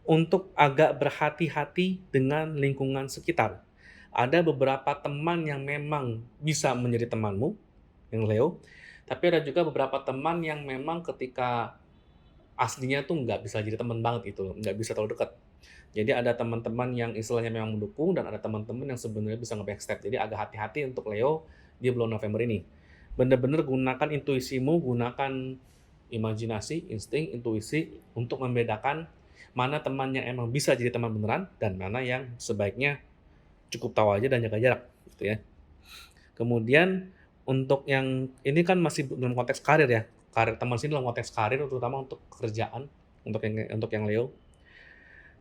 untuk agak berhati-hati dengan lingkungan sekitar. Ada beberapa teman yang memang bisa menjadi temanmu, yang Leo, tapi ada juga beberapa teman yang memang ketika aslinya tuh nggak bisa jadi teman banget gitu, nggak bisa terlalu dekat. Jadi ada teman-teman yang istilahnya memang mendukung dan ada teman-teman yang sebenarnya bisa nge-backstep. Jadi agak hati-hati untuk Leo di bulan November ini. Bener-bener gunakan intuisimu, gunakan imajinasi, insting, intuisi untuk membedakan mana teman yang emang bisa jadi teman beneran dan mana yang sebaiknya cukup tahu aja dan jaga jarak, gitu ya. Kemudian untuk yang ini kan masih dalam konteks karir ya, karir teman sini dalam konteks karir terutama untuk pekerjaan, untuk yang Leo.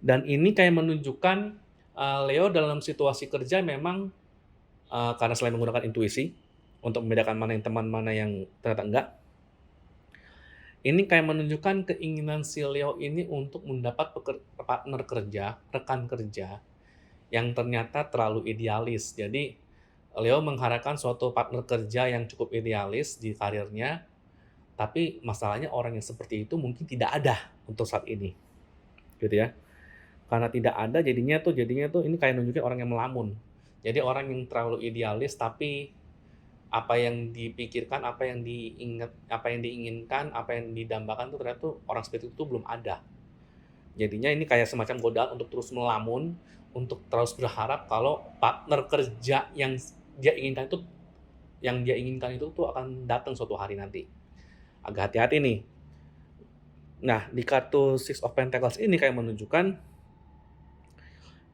Dan ini kayak menunjukkan Leo dalam situasi kerja memang karena selain menggunakan intuisi untuk membedakan mana yang teman, mana yang ternyata enggak, ini kayak menunjukkan keinginan si Leo ini untuk mendapat partner kerja, rekan kerja yang ternyata terlalu idealis. Jadi Leo mengharapkan suatu partner kerja yang cukup idealis di karirnya, tapi masalahnya orang yang seperti itu mungkin tidak ada untuk saat ini, gitu ya. Karena tidak ada jadinya tuh ini kayak nunjukin orang yang melamun. Jadi orang yang terlalu idealis tapi apa yang dipikirkan, apa yang diinginkan, apa yang didambakan tuh ternyata tuh orang seperti itu belum ada. Jadinya ini kayak semacam godaan untuk terus melamun, untuk terus berharap kalau partner kerja yang dia inginkan itu tuh akan datang suatu hari nanti. Agak hati-hati nih. Nah, di kartu Six of Pentacles ini kayak menunjukkan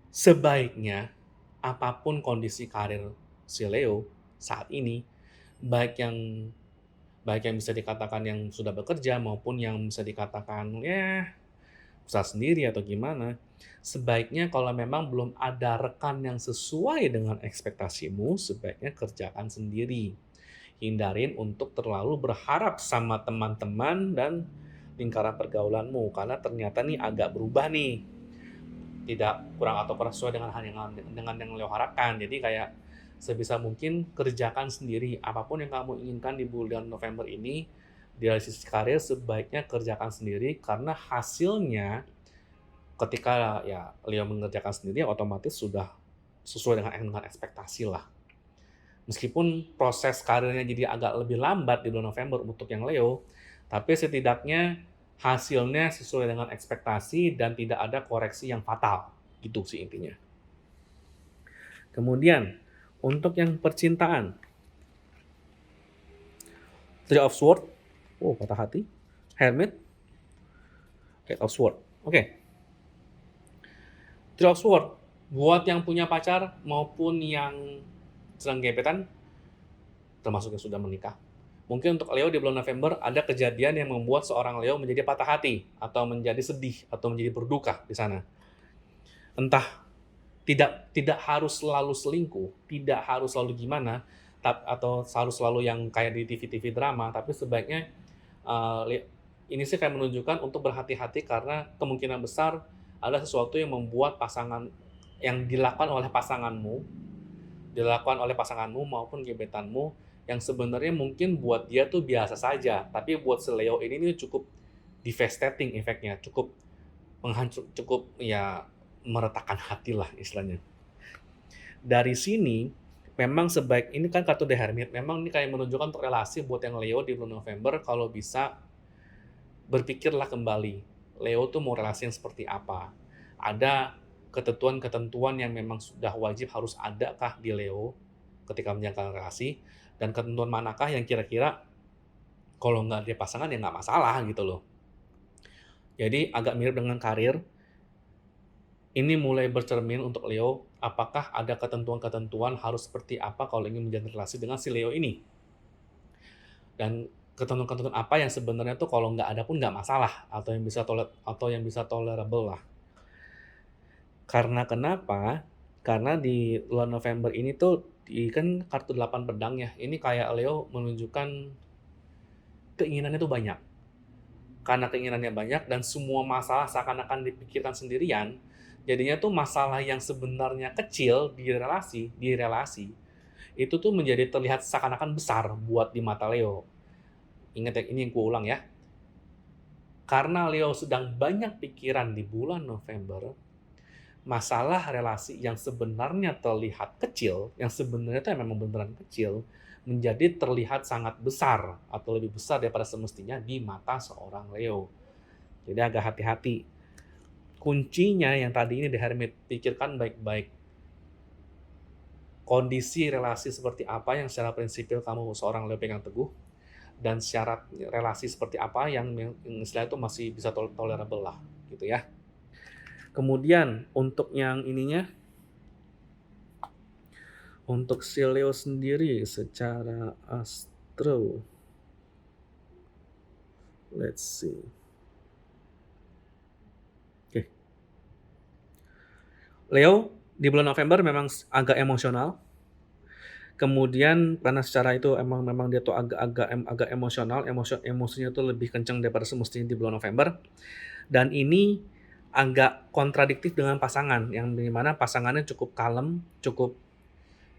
sebaiknya apapun kondisi karir si Leo saat ini, baik yang bisa dikatakan yang sudah bekerja maupun yang bisa dikatakan ya usaha sendiri atau gimana, sebaiknya kalau memang belum ada rekan yang sesuai dengan ekspektasimu, sebaiknya kerjakan sendiri. Hindarin untuk terlalu berharap sama teman-teman dan lingkaran pergaulanmu karena ternyata nih agak berubah nih. Tidak kurang atau kurang sesuai dengan yang Leo harapkan. Jadi kayak sebisa mungkin kerjakan sendiri apapun yang kamu inginkan di bulan November ini. Dari sisi karir sebaiknya kerjakan sendiri karena hasilnya Ketika ya Leo mengerjakan sendiri, otomatis sudah sesuai dengan ekspektasi lah. Meskipun proses karirnya jadi agak lebih lambat di bulan November untuk yang Leo, tapi setidaknya hasilnya sesuai dengan ekspektasi dan tidak ada koreksi yang fatal. Gitu sih intinya. Kemudian, untuk yang percintaan, Three of Swords, oh patah hati, Hermit, Eight of Swords. Oke. Three of Swords, buat yang punya pacar maupun yang sedang gebetan, termasuk yang sudah menikah. Mungkin untuk Leo di bulan November ada kejadian yang membuat seorang Leo menjadi patah hati atau menjadi sedih atau menjadi berduka di sana. Entah tidak harus selalu selingkuh, tidak harus selalu gimana, atau harus selalu yang kayak di TV-TV drama, tapi sebaiknya ini sih kayak menunjukkan untuk berhati-hati karena kemungkinan besar ada sesuatu yang membuat pasangan yang dilakukan oleh pasanganmu maupun gebetanmu yang sebenarnya mungkin buat dia tuh biasa saja, tapi buat si Leo ini cukup devastating efeknya, cukup cukup ya meretakkan hati lah istilahnya. Dari sini memang ini kan kartu The Hermit, memang ini kayak menunjukkan untuk relasi buat yang Leo di bulan November kalau bisa berpikirlah kembali. Leo tuh mau relasi yang seperti apa? Ada ketentuan-ketentuan yang memang sudah wajib harus ada kah di Leo ketika menjalankan relasi? Dan ketentuan manakah yang kira-kira kalau nggak ada pasangan ya nggak masalah gitu loh. Jadi agak mirip dengan karir. Ini mulai bercermin untuk Leo, apakah ada ketentuan-ketentuan harus seperti apa kalau ingin menjalin relasi dengan si Leo ini. Dan ketentuan-ketentuan apa yang sebenarnya tuh kalau nggak ada pun nggak masalah, atau yang bisa tolerable lah. Karena kenapa? Karena di bulan November ini tuh kan kartu 8 pedang ya. Ini kayak Leo menunjukkan keinginannya tuh banyak. Karena keinginannya banyak dan semua masalah seakan-akan dipikirkan sendirian, jadinya tuh masalah yang sebenarnya kecil di relasi itu tuh menjadi terlihat seakan-akan besar buat di mata Leo. Ingat ya, ini yang gue ulang ya. Karena Leo sedang banyak pikiran di bulan November, masalah relasi yang sebenarnya terlihat kecil, yang sebenarnya itu memang beneran kecil, menjadi terlihat sangat besar atau lebih besar daripada semestinya di mata seorang Leo. Jadi agak hati-hati. Kuncinya yang tadi ini The Hermit, pikirkan baik-baik. Kondisi relasi seperti apa yang secara prinsipil kamu seorang Leo pegang teguh, dan syarat relasi seperti apa yang istilahnya itu masih bisa tolerable lah, gitu ya. Kemudian untuk yang ininya, untuk si Leo sendiri secara astro, let's see. Oke. Leo di bulan November memang agak emosional. Kemudian karena secara itu memang dia tuh agak emosional, emosinya tuh lebih kencang daripada semestinya di bulan November. Dan ini agak kontradiktif dengan pasangan, yang dimana pasangannya cukup kalem, cukup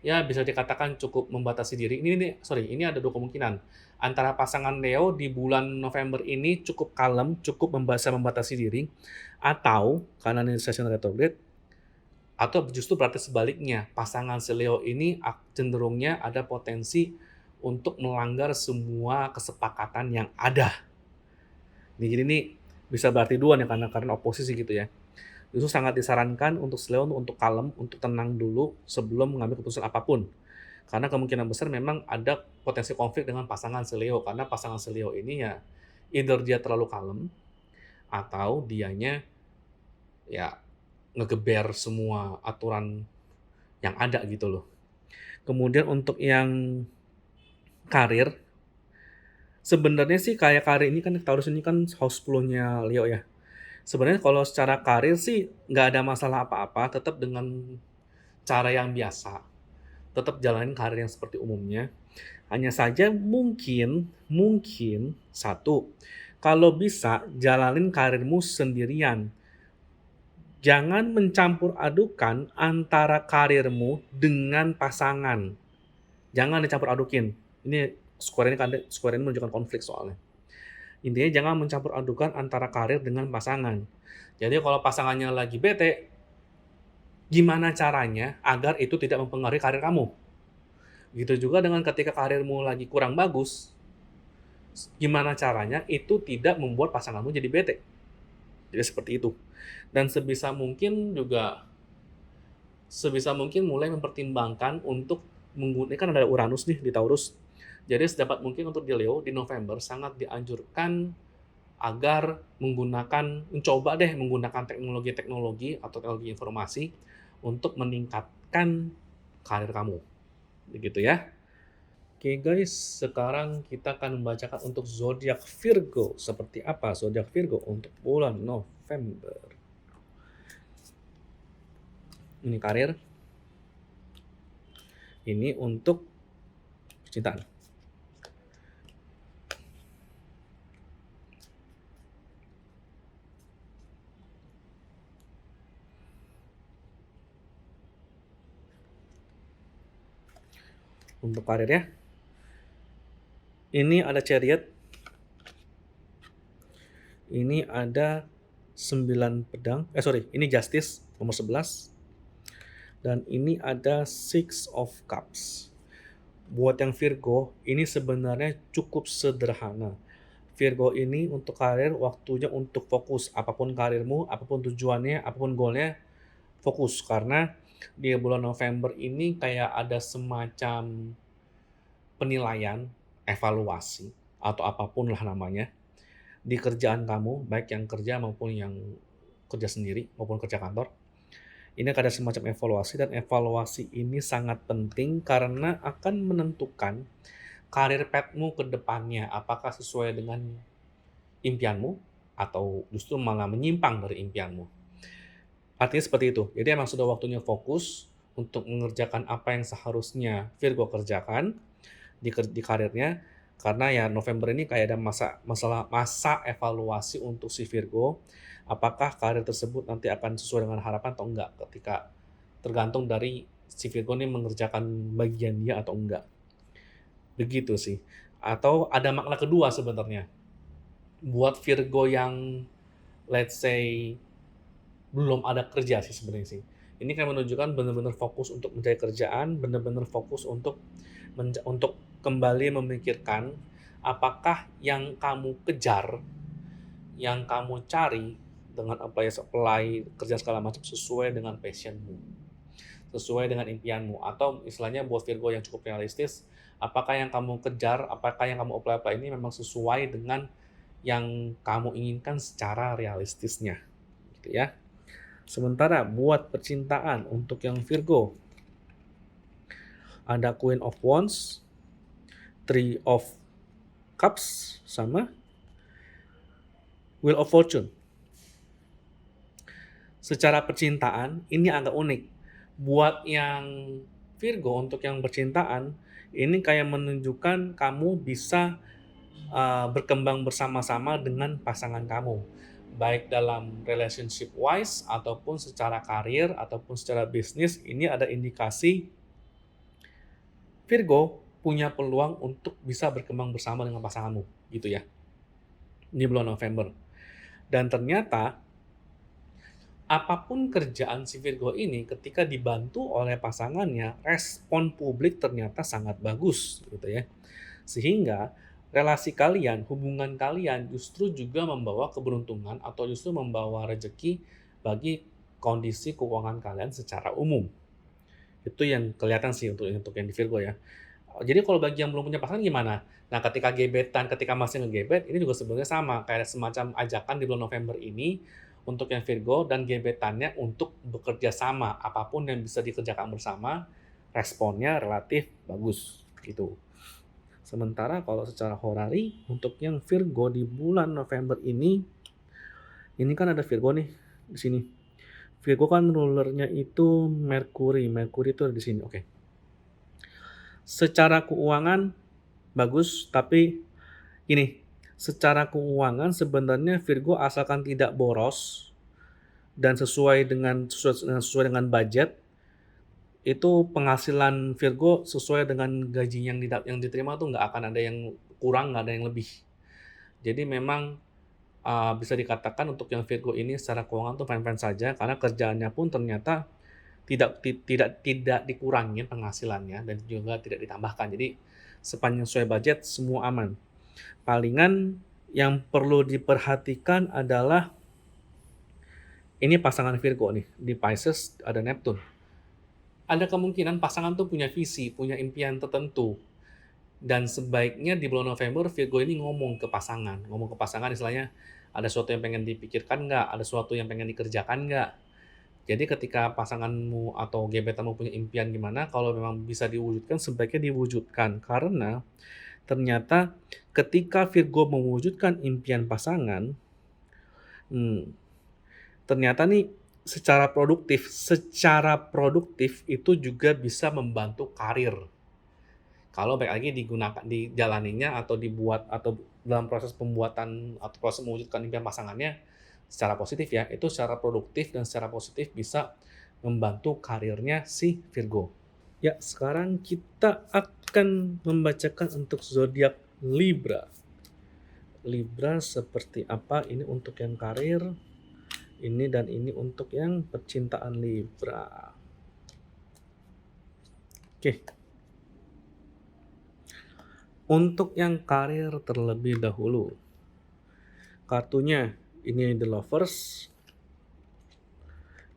ya bisa dikatakan cukup membatasi diri. Ini ada dua kemungkinan. Antara pasangan Leo di bulan November ini cukup kalem, cukup membatasi diri, atau karena ini session retrograde, atau justru berarti sebaliknya, pasangan si Leo ini cenderungnya ada potensi untuk melanggar semua kesepakatan yang ada. Jadi ini bisa berarti dua nih karena oposisi gitu ya. Justru sangat disarankan untuk Leo untuk kalem, untuk tenang dulu sebelum mengambil keputusan apapun. Karena kemungkinan besar memang ada potensi konflik dengan pasangan si Leo, karena pasangan si Leo ini ya either dia terlalu kalem atau dianya ya ngegeber semua aturan yang ada gitu loh. Kemudian untuk yang karir, sebenarnya sih kayak karir ini kan Taurus ini kan house 10-nya Leo ya. Sebenarnya kalau secara karir sih nggak ada masalah apa-apa, tetap dengan cara yang biasa. Tetap jalanin karir yang seperti umumnya. Hanya saja mungkin satu, kalau bisa jalanin karirmu sendirian. Jangan mencampur adukan antara karirmu dengan pasangan. Jangan dicampur adukin. Ini square ini menunjukkan konflik soalnya. Intinya jangan mencampur adukan antara karir dengan pasangan. Jadi kalau pasangannya lagi bete, gimana caranya agar itu tidak mempengaruhi karir kamu? Gitu juga dengan ketika karirmu lagi kurang bagus, gimana caranya itu tidak membuat pasanganmu jadi bete. Jadi seperti itu. Dan sebisa mungkin mulai mempertimbangkan untuk menggunakan, kan ada Uranus nih di Taurus. Jadi sedapat mungkin untuk di Leo di November sangat dianjurkan agar mencoba deh menggunakan teknologi-teknologi atau teknologi informasi untuk meningkatkan karir kamu. Begitu ya. Oke guys, sekarang kita akan membacakan untuk zodiak Virgo. Seperti apa zodiak Virgo untuk bulan November? Ini karir. Ini untuk percintaan. Untuk karir ya. Ini ada Chariot. Ini ada 9 pedang. Ini Justice nomor 11. Dan ini ada Six of Cups. Buat yang Virgo, ini sebenarnya cukup sederhana. Virgo ini untuk karir, waktunya untuk fokus. Apapun karirmu, apapun tujuannya, apapun goalnya, fokus. Karena di bulan November ini kayak ada semacam penilaian, evaluasi, atau apapun lah namanya, di kerjaan kamu, baik yang kerja maupun yang kerja sendiri, maupun kerja kantor. Ini ada semacam evaluasi, dan evaluasi ini sangat penting karena akan menentukan karir path-mu ke depannya, apakah sesuai dengan impianmu atau justru malah menyimpang dari impianmu. Artinya seperti itu. Jadi emang sudah waktunya fokus untuk mengerjakan apa yang seharusnya Virgo kerjakan di karirnya, karena ya November ini kayak ada masa evaluasi untuk si Virgo, apakah karir tersebut nanti akan sesuai dengan harapan atau enggak, ketika tergantung dari si Virgo ini mengerjakan bagian dia atau enggak. Begitu sih. Atau ada makna kedua sebenarnya. Buat Virgo yang let's say belum ada kerja sih sebenarnya sih. Ini kan menunjukkan benar-benar fokus untuk mencari kerjaan, benar-benar fokus untuk kembali memikirkan apakah yang kamu kejar, yang kamu cari dengan apply kerja segala macam sesuai dengan passionmu, sesuai dengan impianmu, atau istilahnya buat Virgo yang cukup realistis, apakah yang kamu kejar, apakah yang kamu apply ini memang sesuai dengan yang kamu inginkan secara realistisnya, gitu ya. Sementara buat percintaan untuk yang Virgo, ada Queen of Wands, Three of Cups, sama Wheel of Fortune. Secara percintaan, ini agak unik. Buat yang Virgo, untuk yang percintaan, ini kayak menunjukkan kamu bisa berkembang bersama-sama dengan pasangan kamu. Baik dalam relationship wise, ataupun secara karir, ataupun secara bisnis, ini ada indikasi Virgo punya peluang untuk bisa berkembang bersama dengan pasanganmu, gitu ya. Ini bulan November. Dan ternyata apapun kerjaan si Virgo ini, ketika dibantu oleh pasangannya, respon publik ternyata sangat bagus, gitu ya. Sehingga relasi kalian, hubungan kalian justru juga membawa keberuntungan atau justru membawa rezeki bagi kondisi keuangan kalian secara umum. Itu yang kelihatan sih untuk yang di Virgo ya. Jadi kalau bagi yang belum punya pasangan gimana? Nah, ketika gebetan, ketika masih ngegebet, ini juga sebenarnya sama, kayak semacam ajakan di bulan November ini untuk yang Virgo dan gebetannya untuk bekerja sama. Apapun yang bisa dikerjakan bersama, responnya relatif bagus gitu. Sementara kalau secara horari untuk yang Virgo di bulan November ini kan ada Virgo nih di sini. Virgo kan rulernya itu Mercury. Mercury itu ada di sini. Oke. Secara keuangan bagus, tapi ini secara keuangan sebenarnya Virgo asalkan tidak boros dan sesuai dengan budget, itu penghasilan Virgo sesuai dengan gaji yang diterima tuh nggak akan ada yang kurang, nggak ada yang lebih. Jadi memang bisa dikatakan untuk yang Virgo ini secara keuangan tuh fine-fine saja karena kerjaannya pun ternyata tidak dikurangi penghasilannya dan juga tidak ditambahkan. Jadi sepanjang sesuai budget semua aman. Palingan yang perlu diperhatikan adalah ini pasangan Virgo nih, di Pisces ada Neptune. Ada kemungkinan pasangan tuh punya visi, punya impian tertentu. Dan sebaiknya di bulan November Virgo ini ngomong ke pasangan istilahnya ada sesuatu yang pengen dipikirkan nggak, ada sesuatu yang pengen dikerjakan nggak. Jadi ketika pasanganmu atau gebetanmu punya impian gimana, kalau memang bisa diwujudkan sebaiknya diwujudkan. Karena ternyata ketika Virgo mewujudkan impian pasangan, hmm, ternyata nih secara produktif itu juga bisa membantu karir. Kalau baik lagi dijalaninya atau dibuat atau dalam proses pembuatan atau proses mewujudkan impian pasangannya secara positif ya, itu secara produktif dan secara positif bisa membantu karirnya si Virgo. Ya, sekarang kita akan membacakan untuk zodiak Libra. Libra seperti apa? Ini untuk yang karir, ini dan ini untuk yang percintaan Libra. Oke. Untuk yang karir terlebih dahulu. Kartunya ini The Lovers.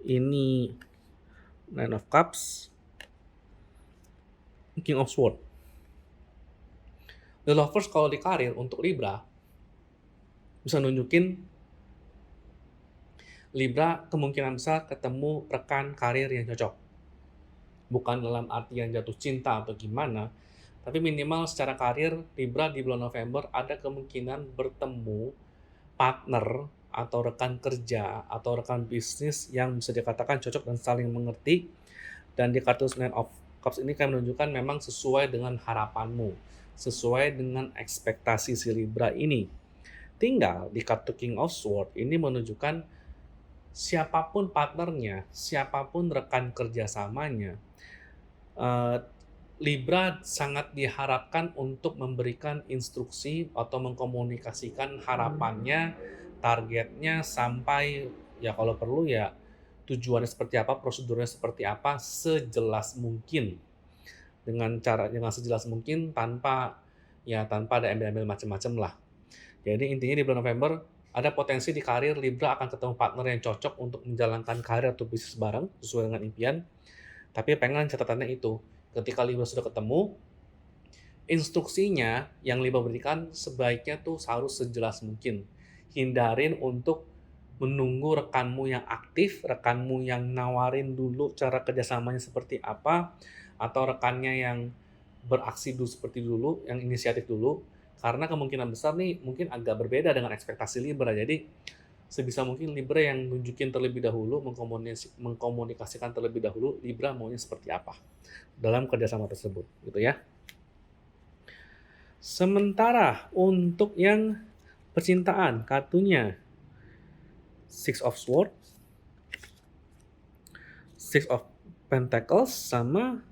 Ini Nine of Cups. King of Swords. The Lovers kalau di karir untuk Libra bisa nunjukin Libra kemungkinan besar ketemu rekan karir yang cocok. Bukan dalam artian jatuh cinta atau gimana, tapi minimal secara karir Libra di bulan November ada kemungkinan bertemu partner atau rekan kerja atau rekan bisnis yang bisa dikatakan cocok dan saling mengerti. Dan di kartu Nine of Cups ini kan menunjukkan memang sesuai dengan harapanmu, sesuai dengan ekspektasi si Libra ini. Tinggal di kartu King of Swords ini menunjukkan siapapun partnernya, siapapun rekan kerjasamanya, Libra sangat diharapkan untuk memberikan instruksi atau mengkomunikasikan harapannya, targetnya sampai ya kalau perlu ya tujuannya seperti apa, prosedurnya seperti apa sejelas mungkin. Dengan sejelas mungkin tanpa ada embel-embel macam-macam lah. Jadi intinya di bulan November ada potensi di karir Libra akan ketemu partner yang cocok untuk menjalankan karir atau bisnis bareng sesuai dengan impian. Tapi pengen catatannya itu, ketika Libra sudah ketemu, instruksinya yang Libra berikan sebaiknya tuh harus sejelas mungkin. Hindarin untuk menunggu rekanmu yang aktif, rekanmu yang nawarin dulu cara kerjasamanya seperti apa, atau rekannya yang beraksi dulu seperti dulu, yang inisiatif dulu, karena kemungkinan besar nih mungkin agak berbeda dengan ekspektasi Libra. Jadi sebisa mungkin Libra yang nunjukin terlebih dahulu, mengkomunikasikan terlebih dahulu Libra maunya seperti apa dalam kerjasama tersebut, gitu ya. Sementara untuk yang percintaan, kartunya Six of Swords, Six of Pentacles, sama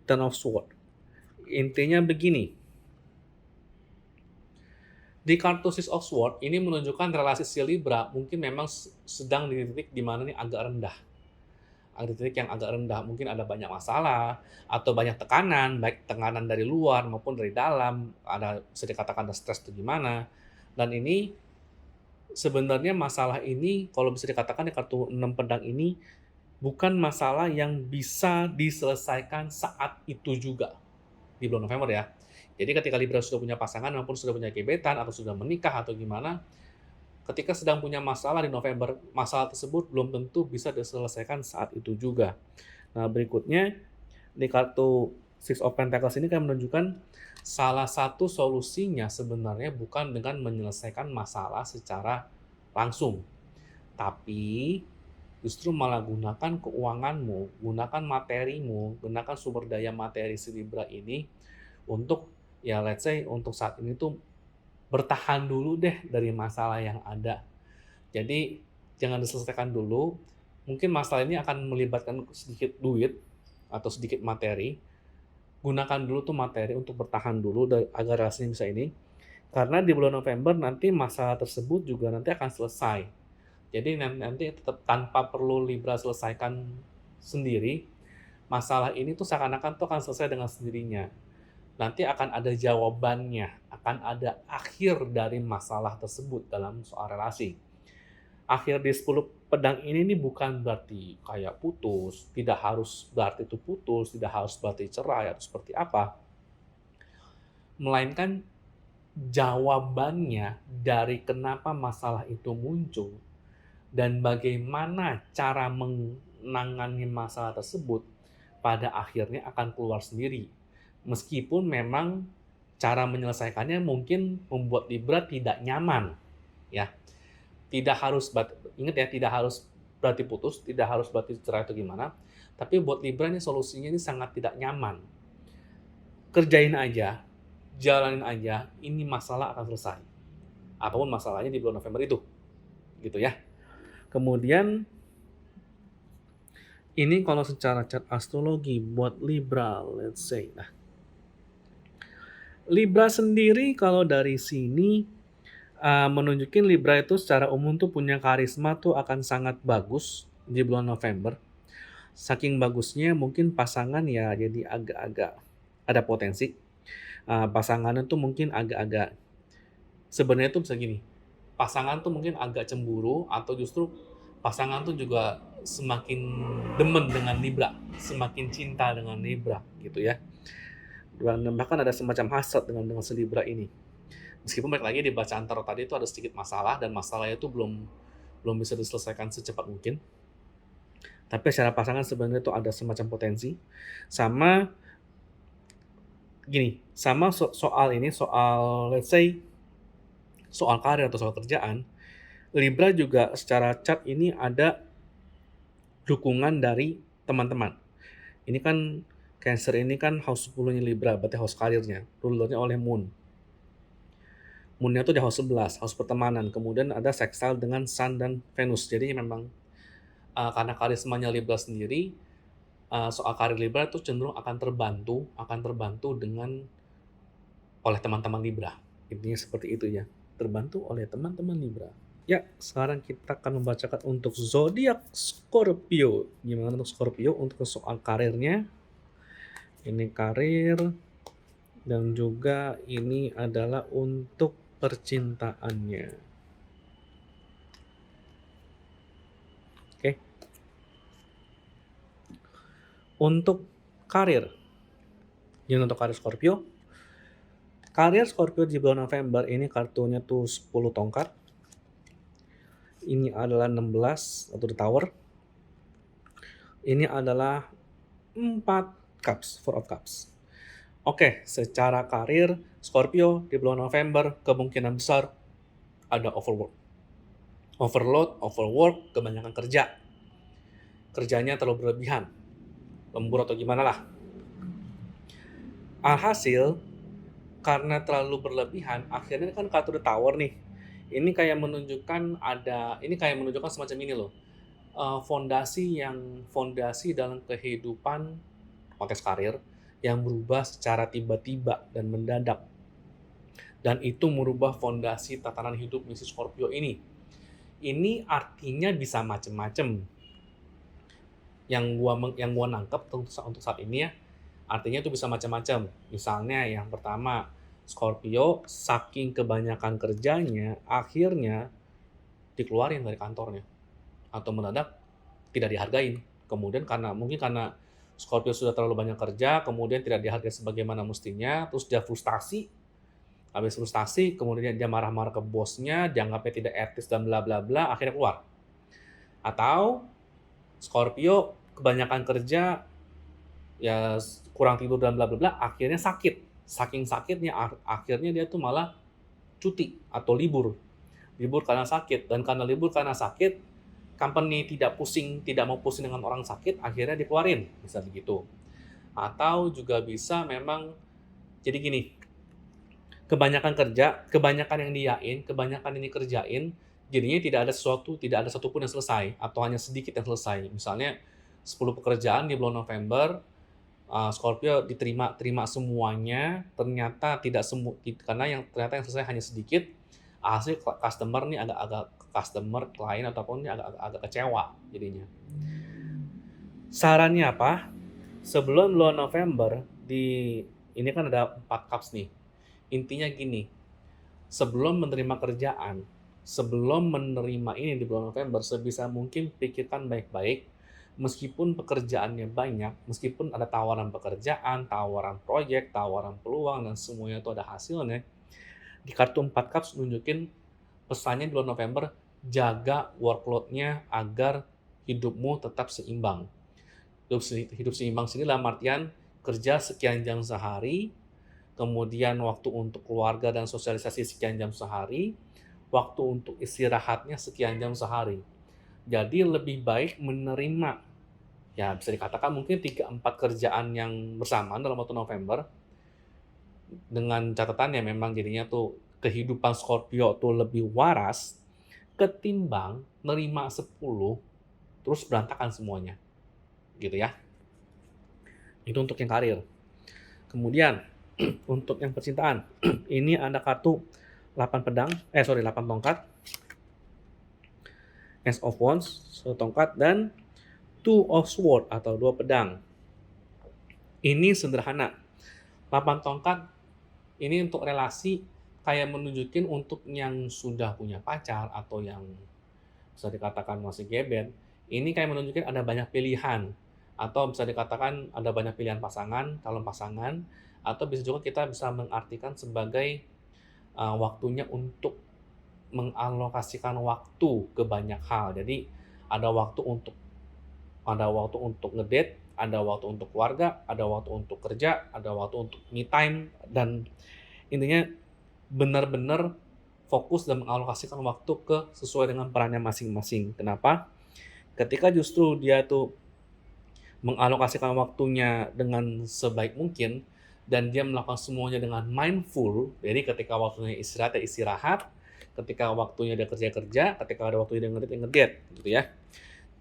Ten of Swords. Intinya begini, di kartu Six of Swords ini menunjukkan relasi si Libra mungkin memang sedang di titik di mana nih agak rendah. Ada titik yang agak rendah, mungkin ada banyak masalah atau banyak tekanan, baik tekanan dari luar maupun dari dalam, bisa dikatakan ada stres atau gimana. Dan ini sebenarnya masalah ini kalau bisa dikatakan di kartu 6 pedang ini bukan masalah yang bisa diselesaikan saat itu juga di bulan November ya. Jadi ketika Libra sudah punya pasangan maupun sudah punya gebetan atau sudah menikah atau gimana, ketika sedang punya masalah di November, masalah tersebut belum tentu bisa diselesaikan saat itu juga. Nah, berikutnya di kartu Six of Pentacles ini kan menunjukkan salah satu solusinya sebenarnya bukan dengan menyelesaikan masalah secara langsung, tapi justru malah gunakan keuanganmu, gunakan materimu, gunakan sumber daya materi si Libra ini untuk ya let's say untuk saat ini tuh bertahan dulu deh dari masalah yang ada. Jadi jangan diselesaikan dulu. Mungkin masalah ini akan melibatkan sedikit duit atau sedikit materi. Gunakan dulu tuh materi untuk bertahan dulu agar rasanya bisa ini. Karena di bulan November nanti masalah tersebut juga nanti akan selesai. Jadi nanti tetap tanpa perlu Libra selesaikan sendiri, masalah ini tuh seakan-akan tuh akan selesai dengan sendirinya. Nanti akan ada jawabannya, akan ada akhir dari masalah tersebut dalam soal relasi. Akhir di 10 pedang ini nih bukan berarti kayak putus, tidak harus berarti itu putus, tidak harus berarti cerai atau seperti apa, melainkan jawabannya dari kenapa masalah itu muncul dan bagaimana cara menangani masalah tersebut pada akhirnya akan keluar sendiri. Meskipun memang cara menyelesaikannya mungkin membuat Libra tidak nyaman, ya. Tidak harus ingat ya, tidak harus berarti putus, tidak harus berarti cerai atau gimana. Tapi buat Libra ini solusinya ini sangat tidak nyaman. Kerjain aja, jalanin aja, ini masalah akan selesai. Apapun masalahnya di bulan November itu, gitu ya. Kemudian ini kalau secara chart astrologi buat Libra, let's say. Nah, Libra sendiri kalau dari sini menunjukin Libra itu secara umum tuh punya karisma tuh akan sangat bagus di bulan November. Saking bagusnya mungkin pasangan ya jadi agak-agak ada potensi. Pasangannya tuh mungkin agak-agak sebenarnya tuh bisa gini, pasangan tuh mungkin agak cemburu atau justru pasangan tuh juga semakin demen dengan Libra, semakin cinta dengan Libra gitu ya. Dan bahkan ada semacam hasrat dengan si Libra ini. Meskipun balik lagi di bacaan tarot tadi itu ada sedikit masalah dan masalahnya itu belum bisa diselesaikan secepat mungkin. Tapi secara pasangan sebenarnya itu ada semacam potensi. Sama gini, sama soal ini, soal let's say soal karir atau soal kerjaan, Libra juga secara chart ini ada dukungan dari teman-teman. Ini kan Cancer ini kan house 10-nya Libra, berarti house karirnya, rulernya oleh Moon. Moon-nya tuh di house 11, house pertemanan. Kemudian ada sextile dengan Sun dan Venus. Jadi memang karena karismanya Libra sendiri, soal karir Libra itu cenderung akan terbantu dengan oleh teman-teman Libra. Intinya seperti itu ya, terbantu oleh teman-teman Libra. Ya, sekarang kita akan membacakan untuk zodiak Scorpio. Gimana untuk Scorpio untuk soal karirnya? Ini karir dan juga ini adalah untuk percintaannya. Oke. Untuk karir. Ini untuk karir Scorpio. Karir Scorpio di bulan November ini kartunya tuh 10 tongkat. Ini adalah 16 atau the tower. Ini adalah 4 cups, 4 of cups. Oke, secara karir Scorpio di bulan November kemungkinan besar ada overwork. Overload, overwork, kebanyakan kerja. Kerjanya terlalu berlebihan. Lembur atau gimana lah. Alhasil, karena terlalu berlebihan, akhirnya kan kartu the tower nih. Ini kayak menunjukkan semacam ini loh. Fondasi dalam kehidupan konteks karir yang berubah secara tiba-tiba dan mendadak. Dan itu merubah fondasi tatanan hidup misi Scorpio ini. Ini artinya bisa macem-macem. Yang gua nangkep untuk saat ini ya, artinya itu bisa macam-macam. Misalnya yang pertama, Scorpio saking kebanyakan kerjanya akhirnya dikeluarin dari kantornya atau mendadak tidak dihargain. Kemudian karena Scorpio sudah terlalu banyak kerja, kemudian tidak dihargai sebagaimana mestinya, terus dia frustasi. Habis frustasi, kemudian dia marah-marah ke bosnya, dianggapnya tidak etis dan bla bla bla, akhirnya keluar. Atau Scorpio kebanyakan kerja, ya kurang tidur dan bla bla bla, akhirnya sakit. Saking sakitnya akhirnya dia tuh malah cuti atau libur karena sakit. Dan karena libur karena sakit, company tidak mau pusing dengan orang sakit, akhirnya dikeluarin, bisa begitu. Atau juga bisa memang jadi gini, kebanyakan kerja, kebanyakan yang diain, kebanyakan ini kerjain, jadinya tidak ada satupun yang selesai atau hanya sedikit yang selesai. Misalnya 10 pekerjaan di bulan November, Scorpio terima semuanya, ternyata tidak karena ternyata yang selesai hanya sedikit, hasil customer nih customer, klien ataupun nih agak kecewa jadinya. Sarannya apa? Sebelum bulan November ini kan ada 4 cups nih. Intinya gini, sebelum menerima kerjaan, sebelum menerima ini di bulan November, sebisa mungkin pikirkan baik-baik, meskipun pekerjaannya banyak, meskipun ada tawaran pekerjaan, tawaran proyek, tawaran peluang, dan semuanya itu ada hasilnya, di kartu 4 cups nunjukin pesannya di bulan November, jaga workload-nya agar hidupmu tetap seimbang. Hidup seimbang sini dalam artian kerja sekian jam sehari, kemudian waktu untuk keluarga dan sosialisasi sekian jam sehari, waktu untuk istirahatnya sekian jam sehari. Jadi lebih baik menerima, ya bisa dikatakan mungkin 3-4 kerjaan yang bersamaan dalam waktu November, dengan catatan ya memang jadinya tuh kehidupan Scorpio tuh lebih waras, ketimbang nerima 10, terus berantakan semuanya. Gitu ya. Itu untuk yang karir. Kemudian, untuk yang percintaan, ini ada kartu 8 tongkat, Ace of Wands, 1 tongkat, dan 2 of Swords atau 2 pedang. Ini sederhana. 8 tongkat ini untuk relasi, kayak menunjukin untuk yang sudah punya pacar atau yang bisa dikatakan masih gebet, ini kayak menunjukin ada banyak pilihan, atau bisa dikatakan ada banyak pilihan calon pasangan, atau bisa juga kita bisa mengartikan sebagai waktunya untuk mengalokasikan waktu ke banyak hal. Jadi ada waktu untuk ngedate, ada waktu untuk keluarga, ada waktu untuk kerja, ada waktu untuk me time, dan intinya benar-benar fokus dan mengalokasikan waktu sesuai dengan perannya masing-masing. Kenapa? Ketika justru dia tuh mengalokasikan waktunya dengan sebaik mungkin dan dia melakukan semuanya dengan mindful, jadi ketika waktunya istirahat ya istirahat, ketika waktunya dia kerja, ketika ada waktunya dia ngedate gitu ya.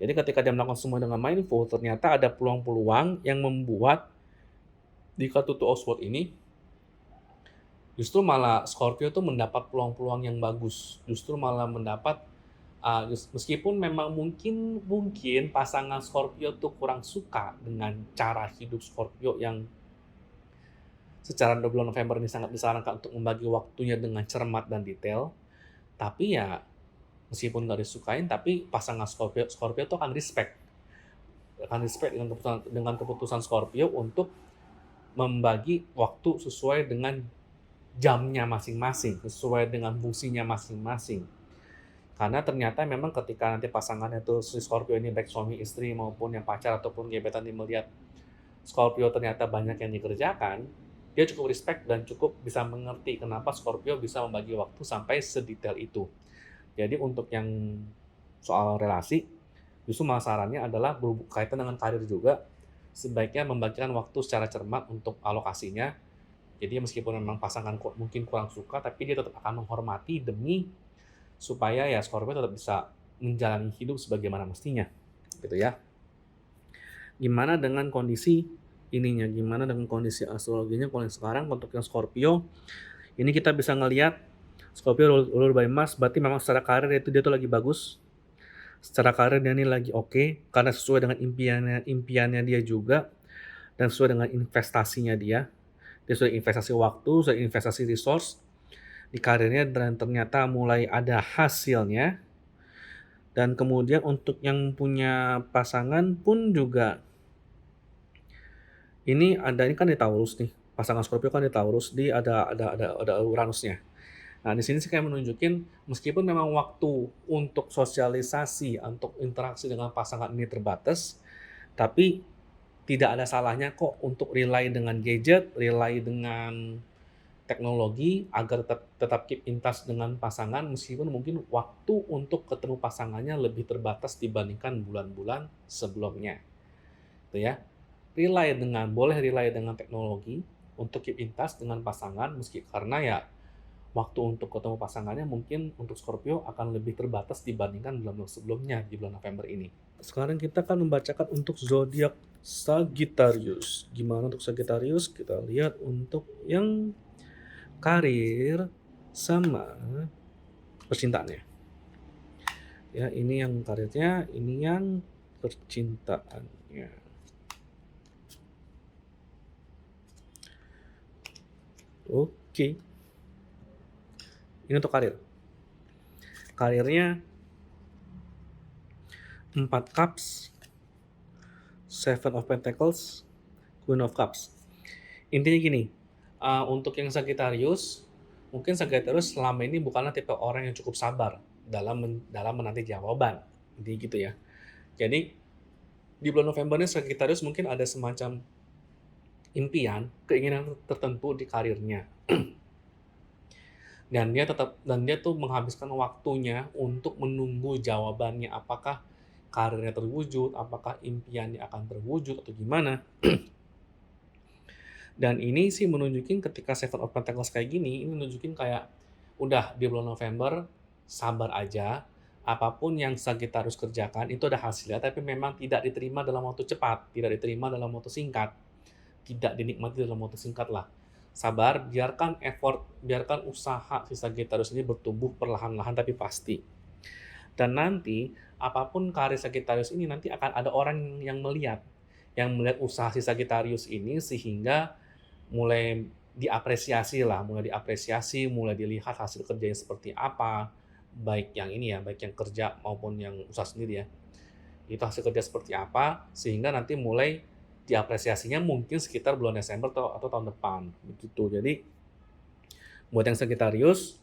Jadi ketika dia melakukan semua dengan mindful, ternyata ada peluang-peluang yang membuat di kartu Two of Swords ini justru malah Scorpio tuh mendapat peluang-peluang yang bagus. Justru malah mendapat meskipun memang mungkin pasangan Scorpio tuh kurang suka dengan cara hidup Scorpio yang secara bulan November ini sangat disarankan untuk membagi waktunya dengan cermat dan detail. Tapi ya meskipun nggak disukain, tapi pasangan Scorpio tuh akan respect dengan keputusan Scorpio untuk membagi waktu sesuai dengan jamnya masing-masing, sesuai dengan fungsinya masing-masing. Karena ternyata memang ketika nanti pasangannya tuh si Scorpio ini baik suami istri maupun yang pacar ataupun gebetan ini melihat Scorpio ternyata banyak yang dikerjakan, dia cukup respect dan cukup bisa mengerti kenapa Scorpio bisa membagi waktu sampai sedetail itu. Jadi untuk yang soal relasi, justru malah sarannya adalah berkaitan dengan karir juga, sebaiknya membagikan waktu secara cermat untuk alokasinya. Jadi meskipun memang pasangan mungkin kurang suka, tapi dia tetap akan menghormati demi supaya ya Scorpio tetap bisa menjalani hidup sebagaimana mestinya, gitu ya. Gimana dengan kondisi ininya? Gimana dengan kondisi astrologinya kalau yang sekarang untuk yang Scorpio? Ini kita bisa ngelihat Scorpio ruled by Mars, berarti memang secara karir itu dia tuh lagi bagus. Secara karir dia ini lagi oke, karena sesuai dengan impiannya dia juga, dan sesuai dengan investasinya dia. Dia sudah investasi waktu, sudah investasi resource di karirnya, dan ternyata mulai ada hasilnya. Dan kemudian untuk yang punya pasangan pun juga, ini kan di Taurus nih, pasangan Scorpio kan di Taurus, dia ada Uranusnya. Nah, di sini sih kayak menunjukin meskipun memang waktu untuk sosialisasi, untuk interaksi dengan pasangan ini terbatas, tapi tidak ada salahnya kok untuk rely dengan gadget, rely dengan teknologi agar tetap keep in touch dengan pasangan meskipun mungkin waktu untuk ketemu pasangannya lebih terbatas dibandingkan bulan-bulan sebelumnya. Gitu ya. Boleh rely dengan teknologi untuk keep in touch dengan pasangan karena ya waktu untuk ketemu pasangannya mungkin untuk Scorpio akan lebih terbatas dibandingkan bulan sebelumnya di bulan November ini. Sekarang kita akan membacakan untuk zodiak Sagittarius. Gimana untuk Sagittarius? Kita lihat untuk yang karir sama percintaannya. Ya, ini yang karirnya, ini yang percintaannya. Oke. Ini untuk karir. Karirnya 4 cups, 7 of Pentacles, Queen of Cups. Intinya gini, untuk yang Sagittarius, mungkin Sagittarius selama ini bukanlah tipe orang yang cukup sabar dalam menanti jawaban. Intinya gitu ya. Jadi di bulan November ini Sagittarius mungkin ada semacam impian, keinginan tertentu di karirnya. Dan dia tuh menghabiskan waktunya untuk menunggu jawabannya, apakah karirnya terwujud, apakah impiannya akan terwujud atau gimana. Dan ini sih menunjukin ketika Seven of Pentacles kayak gini, ini menunjukin kayak udah di bulan November sabar aja, apapun yang Sagittarius kerjakan itu ada hasilnya, tapi memang tidak diterima dalam waktu cepat, tidak diterima dalam waktu singkat, tidak dinikmati dalam waktu singkat lah. Sabar, biarkan effort, biarkan usaha si Sagittarius ini bertumbuh perlahan-lahan tapi pasti. Dan nanti apapun karir Sagittarius ini nanti akan ada orang yang melihat usaha si Sagittarius ini sehingga mulai diapresiasi, mulai dilihat hasil kerjanya seperti apa, baik yang ini ya, baik yang kerja maupun yang usaha sendiri ya. Itu hasil kerja seperti apa, sehingga nanti mulai diapresiasinya mungkin sekitar bulan Desember atau tahun depan begitu. Jadi buat yang Sagittarius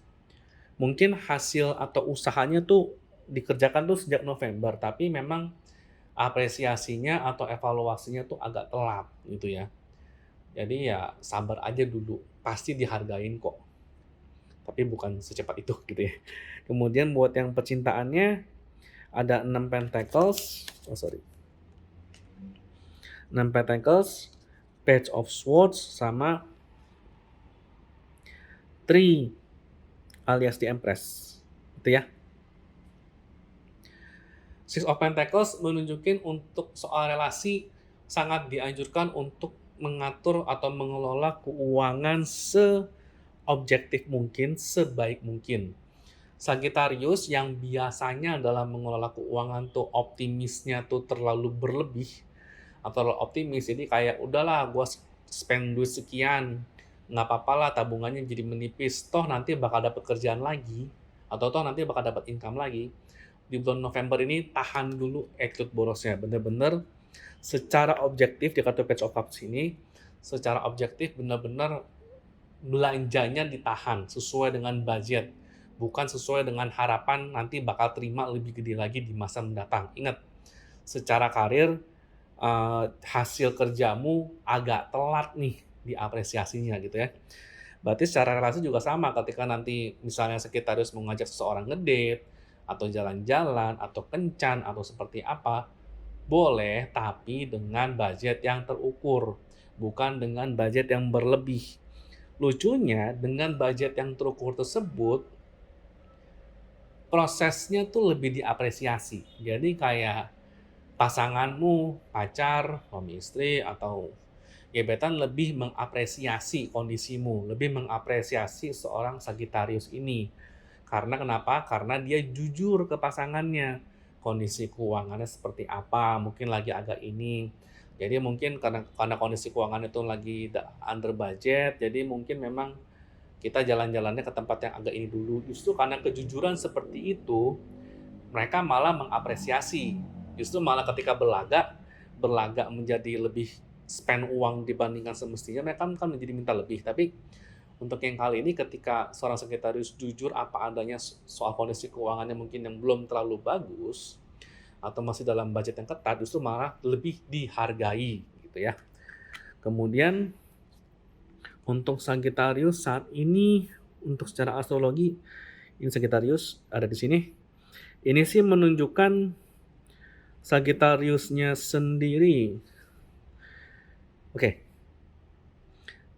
mungkin hasil atau usahanya tuh dikerjakan tuh sejak November, tapi memang apresiasinya atau evaluasinya tuh agak telat gitu ya. Jadi ya sabar aja dulu, pasti dihargain kok. Tapi bukan secepat itu gitu ya. Kemudian buat yang percintaannya ada 6 Pentacles, 6 Pentacles, Page of Swords, sama 3 alias The Empress. Itu ya. Six of Pentacles menunjukin untuk soal relasi sangat dianjurkan untuk mengatur atau mengelola keuangan seobjektif mungkin, sebaik mungkin. Sagittarius yang biasanya dalam mengelola keuangan tuh optimisnya tuh terlalu berlebih atau terlalu optimis, jadi kayak udahlah gue spend duit sekian, nggak apa-apa lah tabungannya jadi menipis, toh nanti bakal dapat kerjaan lagi atau toh nanti bakal dapat income lagi. Di bulan November ini tahan dulu attitude borosnya, bener-bener secara objektif di kartu Page of Cups ini, secara objektif benar-benar belanjanya ditahan sesuai dengan budget, bukan sesuai dengan harapan nanti bakal terima lebih gede lagi di masa mendatang. Ingat, secara karir hasil kerjamu agak telat nih diapresiasinya gitu ya. Berarti secara relasi juga sama, ketika nanti misalnya Sagittarius mengajak seseorang ngedate atau jalan-jalan atau kencan atau seperti apa, boleh tapi dengan budget yang terukur, bukan dengan budget yang berlebih. Lucunya dengan budget yang terukur tersebut prosesnya tuh lebih diapresiasi. Jadi kayak pasanganmu, pacar, suami istri, atau gebetan lebih mengapresiasi kondisimu, lebih mengapresiasi seorang Sagittarius ini. Karena kenapa? Karena dia jujur ke pasangannya. Kondisi keuangannya seperti apa, mungkin lagi agak ini. Jadi mungkin karena kondisi keuangan itu lagi under budget, jadi mungkin memang kita jalan-jalannya ke tempat yang agak ini dulu. Justru karena kejujuran seperti itu, mereka malah mengapresiasi. Justru malah ketika berlagak menjadi lebih spend uang dibandingkan semestinya, mereka kan menjadi minta lebih. Tapi untuk yang kali ini ketika seorang Sagittarius jujur apa adanya soal kondisi keuangannya mungkin yang belum terlalu bagus atau masih dalam budget yang ketat, justru malah lebih dihargai gitu ya. Kemudian untuk Sagittarius saat ini untuk secara astrologi, ini Sagittarius ada di sini. Ini sih menunjukkan Sagittariusnya sendiri. Oke.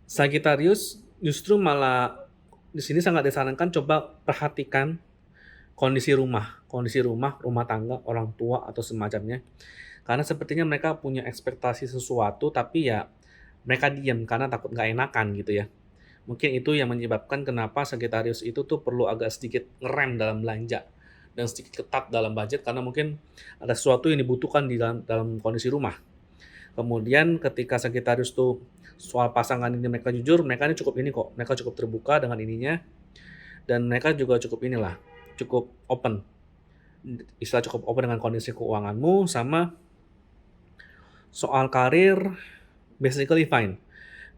Sagittarius justru malah Di sini sangat disarankan coba perhatikan kondisi rumah, rumah tangga, orang tua atau semacamnya. Karena sepertinya mereka punya ekspektasi sesuatu tapi ya mereka diam karena takut nggak enakan gitu ya. Mungkin itu yang menyebabkan kenapa Sagittarius itu tuh perlu agak sedikit ngerem dalam belanja dan sedikit ketat dalam budget karena mungkin ada sesuatu yang dibutuhkan di dalam kondisi rumah. Kemudian ketika Sagittarius tuh soal pasangan ini mereka jujur, mereka ini cukup ini kok, mereka cukup terbuka dengan ininya dan mereka juga cukup inilah, cukup open. Istilah cukup open dengan kondisi keuanganmu sama soal karir basically fine.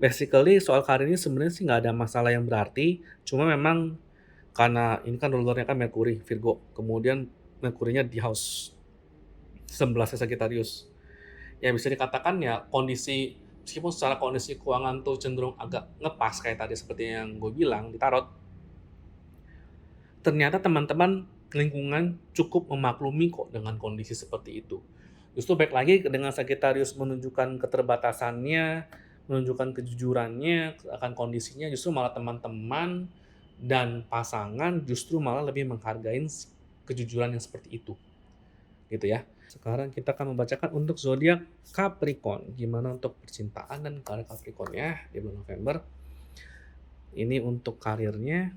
Basically soal karir ini sebenarnya sih nggak ada masalah yang berarti, cuma memang karena ini kan rulernya kan Mercury, Virgo, kemudian Merkurinya di house 11 Sagittarius. Ya bisa dikatakan ya kondisi meskipun secara kondisi keuangan tuh cenderung agak ngepas kayak tadi seperti yang gue bilang di tarot, ternyata teman-teman lingkungan cukup memaklumi kok dengan kondisi seperti itu. Justru baik lagi dengan Sagittarius menunjukkan keterbatasannya, menunjukkan kejujurannya akan kondisinya, justru malah teman-teman dan pasangan justru malah lebih menghargai kejujuran yang seperti itu. Gitu ya. Sekarang kita akan membacakan untuk zodiak Capricorn. Gimana untuk percintaan dan karir Capricorn ya di bulan November. Ini untuk karirnya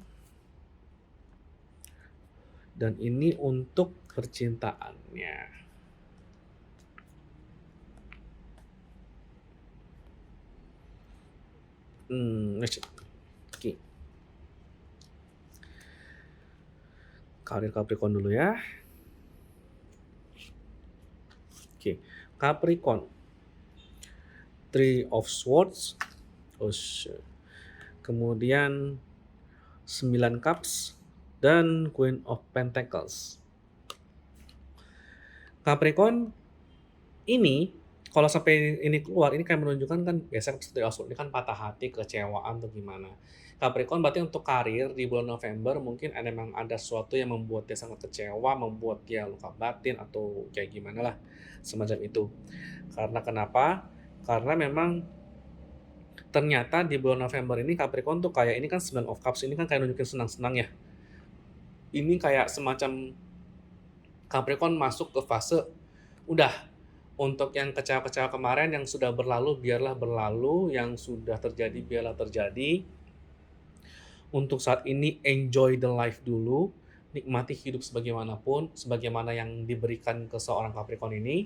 dan ini untuk percintaannya. Oke. Karir Capricorn dulu ya. Oke, Capricorn. Three of Swords. Kemudian 9 Cups dan Queen of Pentacles. Capricorn ini kalau sampai ini keluar, ini kan menunjukkan kan biasanya Three of Swords ini kan patah hati, kecewaan atau gimana. Capricorn berarti untuk karir di bulan November mungkin memang ada sesuatu yang membuat dia sangat kecewa, membuat dia luka batin atau kayak gimana lah semacam itu. Karena kenapa? Karena memang ternyata di bulan November ini Capricorn tuh kayak ini kan 9 of Cups ini kan kayak nunjukin senang-senang ya. Ini kayak semacam Capricorn masuk ke fase udah untuk yang kecewa-kecewa kemarin yang sudah berlalu biarlah berlalu, yang sudah terjadi biarlah terjadi. Untuk saat ini enjoy the life dulu, nikmati hidup sebagaimanapun, sebagaimana yang diberikan ke seorang Capricorn ini.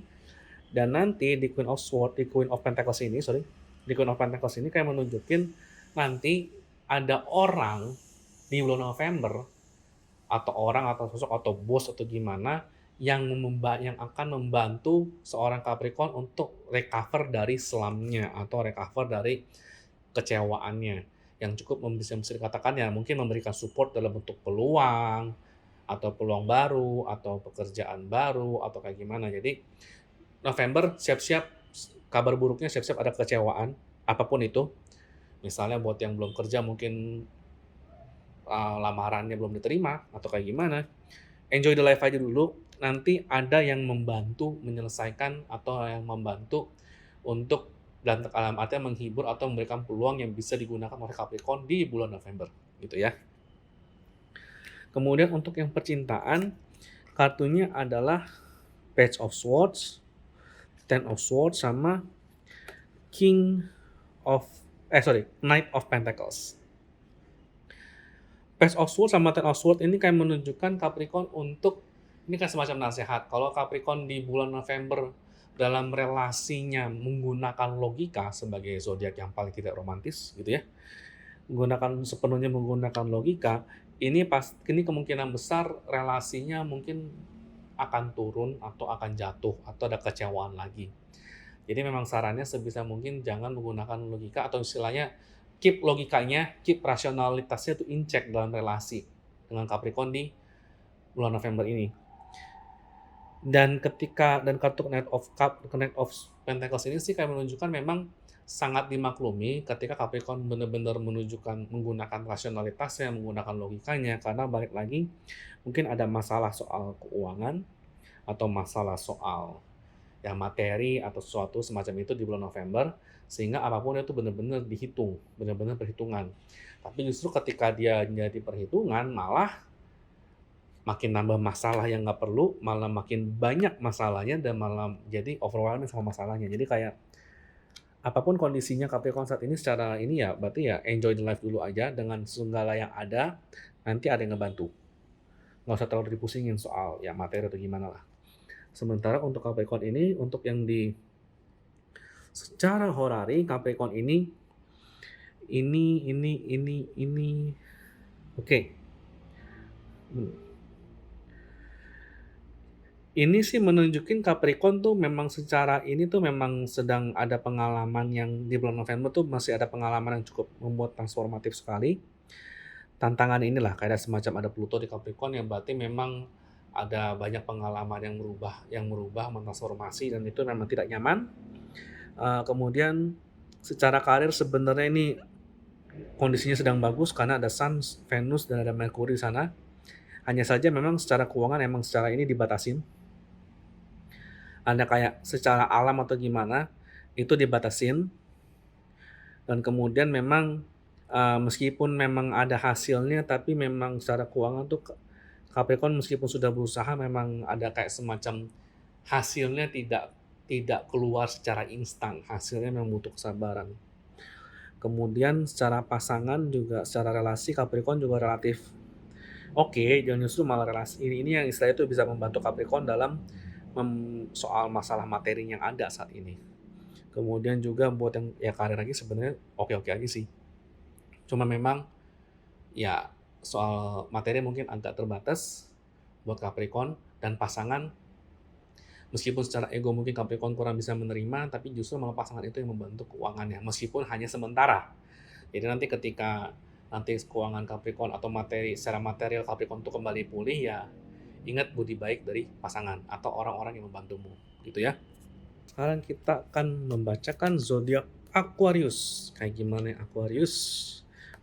Dan nanti di Queen of Swords, di Queen of Pentacles ini, di Queen of Pentacles ini kayak menunjukin nanti ada orang di bulan November atau orang atau sosok atau bos atau gimana yang akan membantu seorang Capricorn untuk recover dari slump-nya atau recover dari kecewaannya yang cukup bisa dikatakan ya mungkin memberikan support dalam bentuk peluang atau peluang baru atau pekerjaan baru atau kayak gimana. Jadi November siap-siap kabar buruknya, siap-siap ada kecewaan apapun itu. Misalnya buat yang belum kerja mungkin lamarannya belum diterima atau kayak gimana. Enjoy the life aja dulu. Nanti ada yang membantu menyelesaikan atau yang membantu untuk dan dalam artian menghibur atau memberikan peluang yang bisa digunakan oleh Capricorn di bulan November gitu ya. Kemudian untuk yang percintaan kartunya adalah Page of Swords, Ten of Swords sama Knight of Pentacles. Page of Swords sama Ten of Swords ini kayak menunjukkan Capricorn untuk ini kan semacam nasihat. Kalau Capricorn di bulan November dalam relasinya menggunakan logika sebagai zodiak yang paling tidak romantis gitu ya. Sepenuhnya menggunakan logika, ini kemungkinan besar relasinya mungkin akan turun atau akan jatuh atau ada kecewaan lagi. Jadi memang sarannya sebisa mungkin jangan menggunakan logika atau istilahnya keep logikanya, keep rasionalitasnya itu in check dalam relasi dengan Capricorn di bulan November ini. Dan kartu Knight of Pentacles ini sih kayak menunjukkan memang sangat dimaklumi ketika Capricorn benar-benar menggunakan rasionalitasnya, menggunakan logikanya, karena balik lagi mungkin ada masalah soal keuangan atau masalah soal ya materi atau sesuatu semacam itu di bulan November, sehingga apapun itu benar-benar dihitung, benar-benar perhitungan. Tapi justru ketika dia jadi perhitungan, malah makin nambah masalah yang nggak perlu, malah makin banyak masalahnya dan malah jadi overwhelming sama masalahnya. Jadi kayak apapun kondisinya Capricorn saat ini secara ini ya, berarti ya enjoy the life dulu aja dengan segala yang ada, nanti ada yang ngebantu. Nggak usah terlalu dipusingin soal ya materi atau gimana lah. Sementara untuk Capricorn ini, untuk yang di secara horari Capricorn ini, oke. Ini sih menunjukin Capricorn tuh memang secara ini tuh memang sedang ada pengalaman yang di bulan November tuh masih ada pengalaman yang cukup membuat transformatif sekali. Tantangan inilah kayak semacam ada Pluto di Capricorn yang berarti memang ada banyak pengalaman yang merubah, mentransformasi dan itu memang tidak nyaman. Kemudian secara karir sebenarnya ini kondisinya sedang bagus karena ada Sun, Venus dan ada Mercury di sana. Hanya saja memang secara keuangan emang secara ini dibatasin. Ada kayak secara alam atau gimana itu dibatasin. Dan kemudian memang meskipun memang ada hasilnya tapi memang secara keuangan tuh Capricorn meskipun sudah berusaha memang ada kayak semacam hasilnya tidak keluar secara instan. Hasilnya memang butuh kesabaran. Kemudian secara pasangan juga secara relasi Capricorn juga relatif oke, dan justru malah relasi ini yang istilahnya itu bisa membantu Capricorn dalam soal masalah materi yang ada saat ini. Kemudian juga buat yang ya karir lagi sebenarnya oke-oke aja sih. Cuma memang ya soal materi mungkin agak terbatas buat Capricorn dan pasangan meskipun secara ego mungkin Capricorn kurang bisa menerima, tapi justru malah pasangan itu yang membantu keuangannya meskipun hanya sementara. Jadi nanti ketika keuangan Capricorn atau secara material Capricorn itu kembali pulih ya ingat budi baik dari pasangan atau orang-orang yang membantumu gitu ya. Sekarang kita akan membacakan zodiak Aquarius. Kayak gimana Aquarius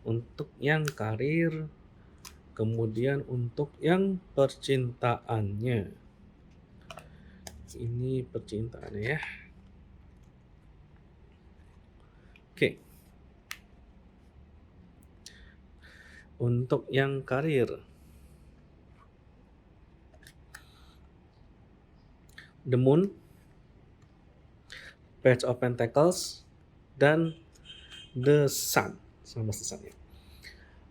untuk yang karir, kemudian untuk yang percintaannya. Ini percintaannya ya. Oke. Untuk yang karir, The Moon, Page of Pentacles, dan The Sun. Sama The Sun ya.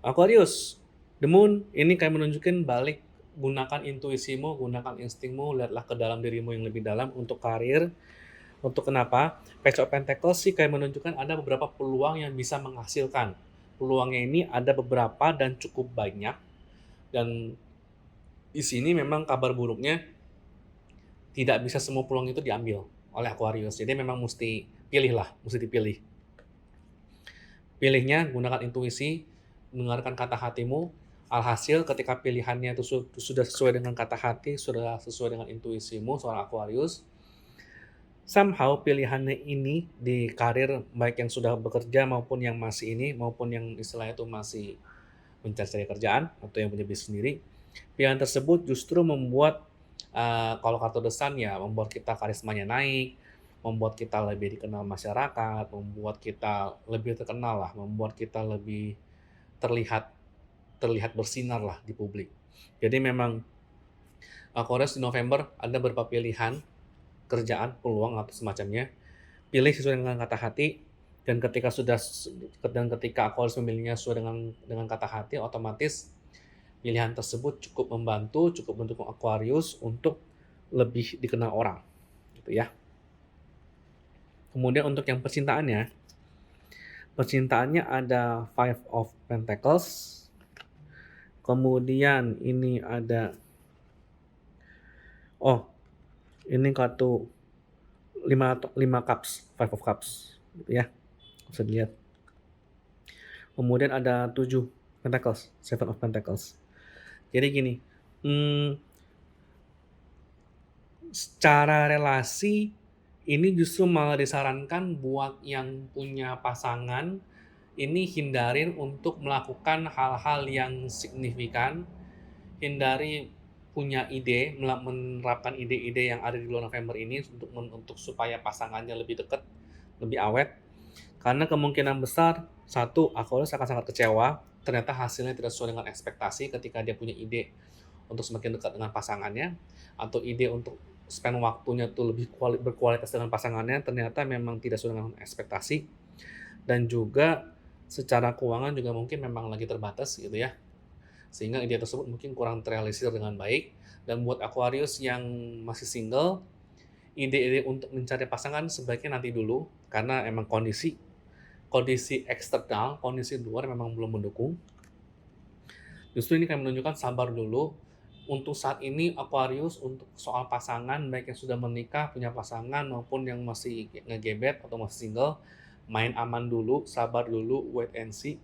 Aquarius, The Moon ini kayak menunjukin balik gunakan intuisimu, gunakan instingmu, lihatlah ke dalam dirimu yang lebih dalam untuk karir. Untuk kenapa? Page of Pentacles sih kayak menunjukkan ada beberapa peluang yang bisa menghasilkan. Peluangnya ini ada beberapa dan cukup banyak. Dan di sini memang kabar buruknya tidak bisa semua peluang itu diambil oleh Aquarius. Jadi memang mesti dipilih. Pilihnya gunakan intuisi, dengarkan kata hatimu. Alhasil ketika pilihannya itu sudah sesuai dengan kata hati, sudah sesuai dengan intuisimu seorang Aquarius, somehow pilihannya ini di karir baik yang sudah bekerja maupun yang masih ini maupun yang istilahnya itu masih mencari kerjaan atau yang punya bisnis sendiri, pilihan tersebut justru membuat kalau kartu The Sun ya membuat kita karismanya naik, membuat kita lebih dikenal masyarakat, membuat kita lebih terkenal lah, membuat kita lebih terlihat bersinar lah di publik. Jadi memang Aquarius di November ada beberapa pilihan kerjaan, peluang atau semacamnya. Pilih sesuai dengan kata hati dan ketika Aquarius memilihnya sesuai dengan kata hati, otomatis pilihan tersebut cukup membantu, cukup mendukung Aquarius untuk lebih dikenal orang, gitu ya. Kemudian untuk yang percintaannya ada Five of Pentacles. Kemudian ini ada ini kartu 5 cups, 5 of cups gitu ya. Bisa dilihat. Kemudian ada 7 pentacles, 7 of pentacles. Jadi gini, secara relasi ini justru malah disarankan buat yang punya pasangan ini hindarin untuk melakukan hal-hal yang signifikan, hindari punya ide, menerapkan ide-ide yang ada di bulan November ini untuk supaya pasangannya lebih dekat, lebih awet. Karena kemungkinan besar, satu, Aquarius akan sangat kecewa, ternyata hasilnya tidak sesuai dengan ekspektasi ketika dia punya ide untuk semakin dekat dengan pasangannya, atau ide untuk spend waktunya tuh lebih berkualitas dengan pasangannya, ternyata memang tidak sesuai dengan ekspektasi. Dan juga secara keuangan juga mungkin memang lagi terbatas gitu ya, sehingga ide tersebut mungkin kurang terrealisir dengan baik. Dan buat Aquarius yang masih single, ide-ide untuk mencari pasangan sebaiknya nanti dulu, karena emang kondisi eksternal, kondisi luar memang belum mendukung. Justru ini kan menunjukkan sabar dulu. Untuk saat ini Aquarius untuk soal pasangan, baik yang sudah menikah, punya pasangan, maupun yang masih ngegebet atau masih single, main aman dulu, sabar dulu, wait and see.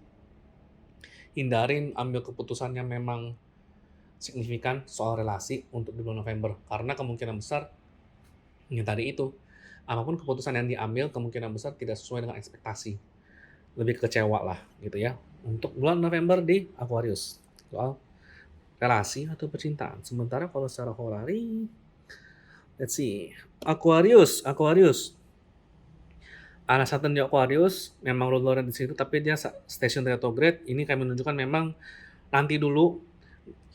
Hindarin ambil keputusan yang memang signifikan soal relasi untuk di bulan November. Karena kemungkinan besar, yang tadi itu, apapun keputusan yang diambil kemungkinan besar tidak sesuai dengan ekspektasi. Lebih kecewa lah gitu ya. Untuk bulan November di Aquarius. Soal relasi atau percintaan. Sementara kalau secara horari, let's see. Aquarius. Arah Saturn di Aquarius memang ruler di situ, tapi dia station retrograde. Ini kayak menunjukkan memang nanti dulu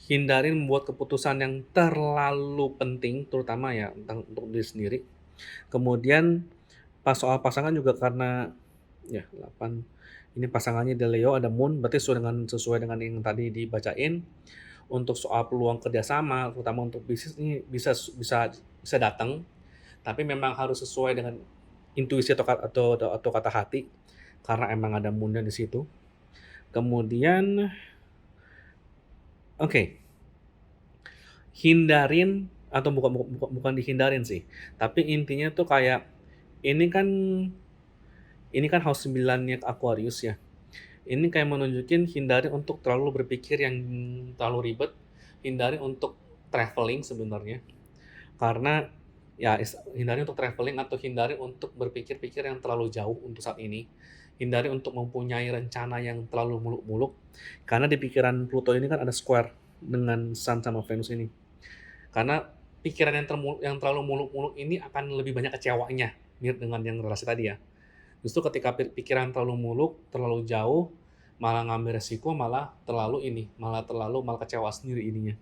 hindarin membuat keputusan yang terlalu penting, terutama ya untuk diri sendiri. Kemudian pas soal pasangan juga karena ya 8 ini pasangannya di Leo, ada Moon, berarti sesuai dengan yang tadi dibacain. Untuk soal peluang kerjasama, terutama untuk bisnis ini bisa datang, tapi memang harus sesuai dengan intuisi atau kata hati, karena emang ada Moon-nya di situ. Kemudian, oke, hindarin atau bukan dihindarin sih, tapi intinya tuh kayak ini kan house 9-nya Aquarius ya. Ini kayak menunjukin hindari untuk terlalu berpikir yang terlalu ribet, hindari untuk traveling sebenarnya. Karena ya hindari untuk traveling atau hindari untuk berpikir-pikir yang terlalu jauh untuk saat ini. Hindari untuk mempunyai rencana yang terlalu muluk-muluk. Karena di pikiran Pluto ini kan ada square dengan Sun sama Venus ini. Karena pikiran yang terlalu muluk-muluk ini akan lebih banyak kecewanya, mirip dengan yang relasi tadi ya. Justru ketika pikiran terlalu muluk, terlalu jauh, malah ngambil resiko, malah malah kecewa sendiri ininya.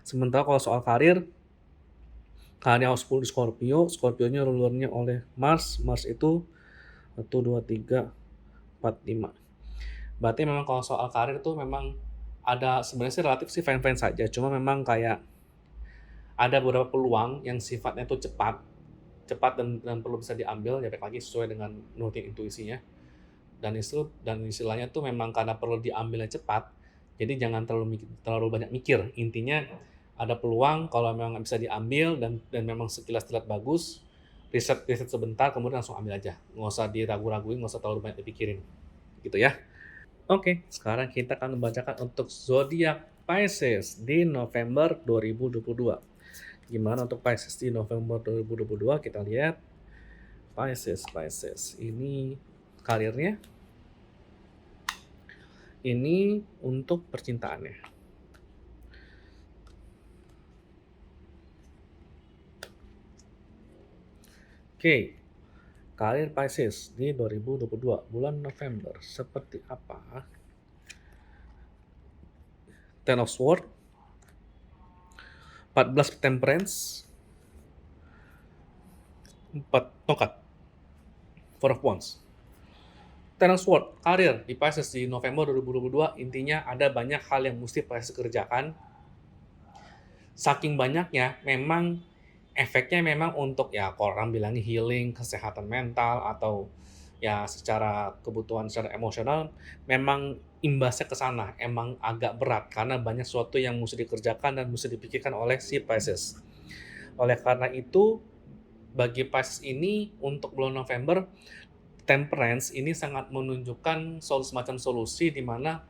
Sementara kalau soal karir house 10 di Scorpio, Scorpio-nya rulernya oleh Mars itu 1, 2, 3, 4, 5. Berarti memang kalau soal karir tuh memang ada sebenarnya sih relatif sih fine-fine saja, cuma memang kayak ada beberapa peluang yang sifatnya tuh cepat dan perlu bisa diambil, ya baik lagi sesuai dengan nurutin intuisinya. Dan istilahnya tuh memang karena perlu diambilnya cepat, jadi jangan terlalu banyak mikir. Intinya ada peluang, kalau memang bisa diambil dan memang sekilas terlihat bagus, riset sebentar kemudian langsung ambil aja, nggak usah diragu-raguin, nggak usah terlalu banyak dipikirin, gitu ya. Oke, sekarang kita akan membacakan untuk zodiak Pisces di November 2022. Gimana untuk Pisces di November 2022? Kita lihat Pisces. Ini karirnya. Ini untuk percintaannya. Oke. Karir Pisces di 2022 bulan November seperti apa? Ten of Swords, 14 Temperance, 4 tongkat, 4 of Wands. Ten of Swords, karir di Pisces di November 2022, intinya ada banyak hal yang mesti Pisces kerjakan. Saking banyaknya, memang efeknya memang untuk ya kalau orang bilangnya healing, kesehatan mental, atau ya secara kebutuhan secara emosional, memang imbasnya ke sana, emang agak berat karena banyak sesuatu yang mesti dikerjakan dan mesti dipikirkan oleh si Pisces. Oleh karena itu, bagi Pisces ini untuk bulan November, Temperance ini sangat menunjukkan semacam solusi di mana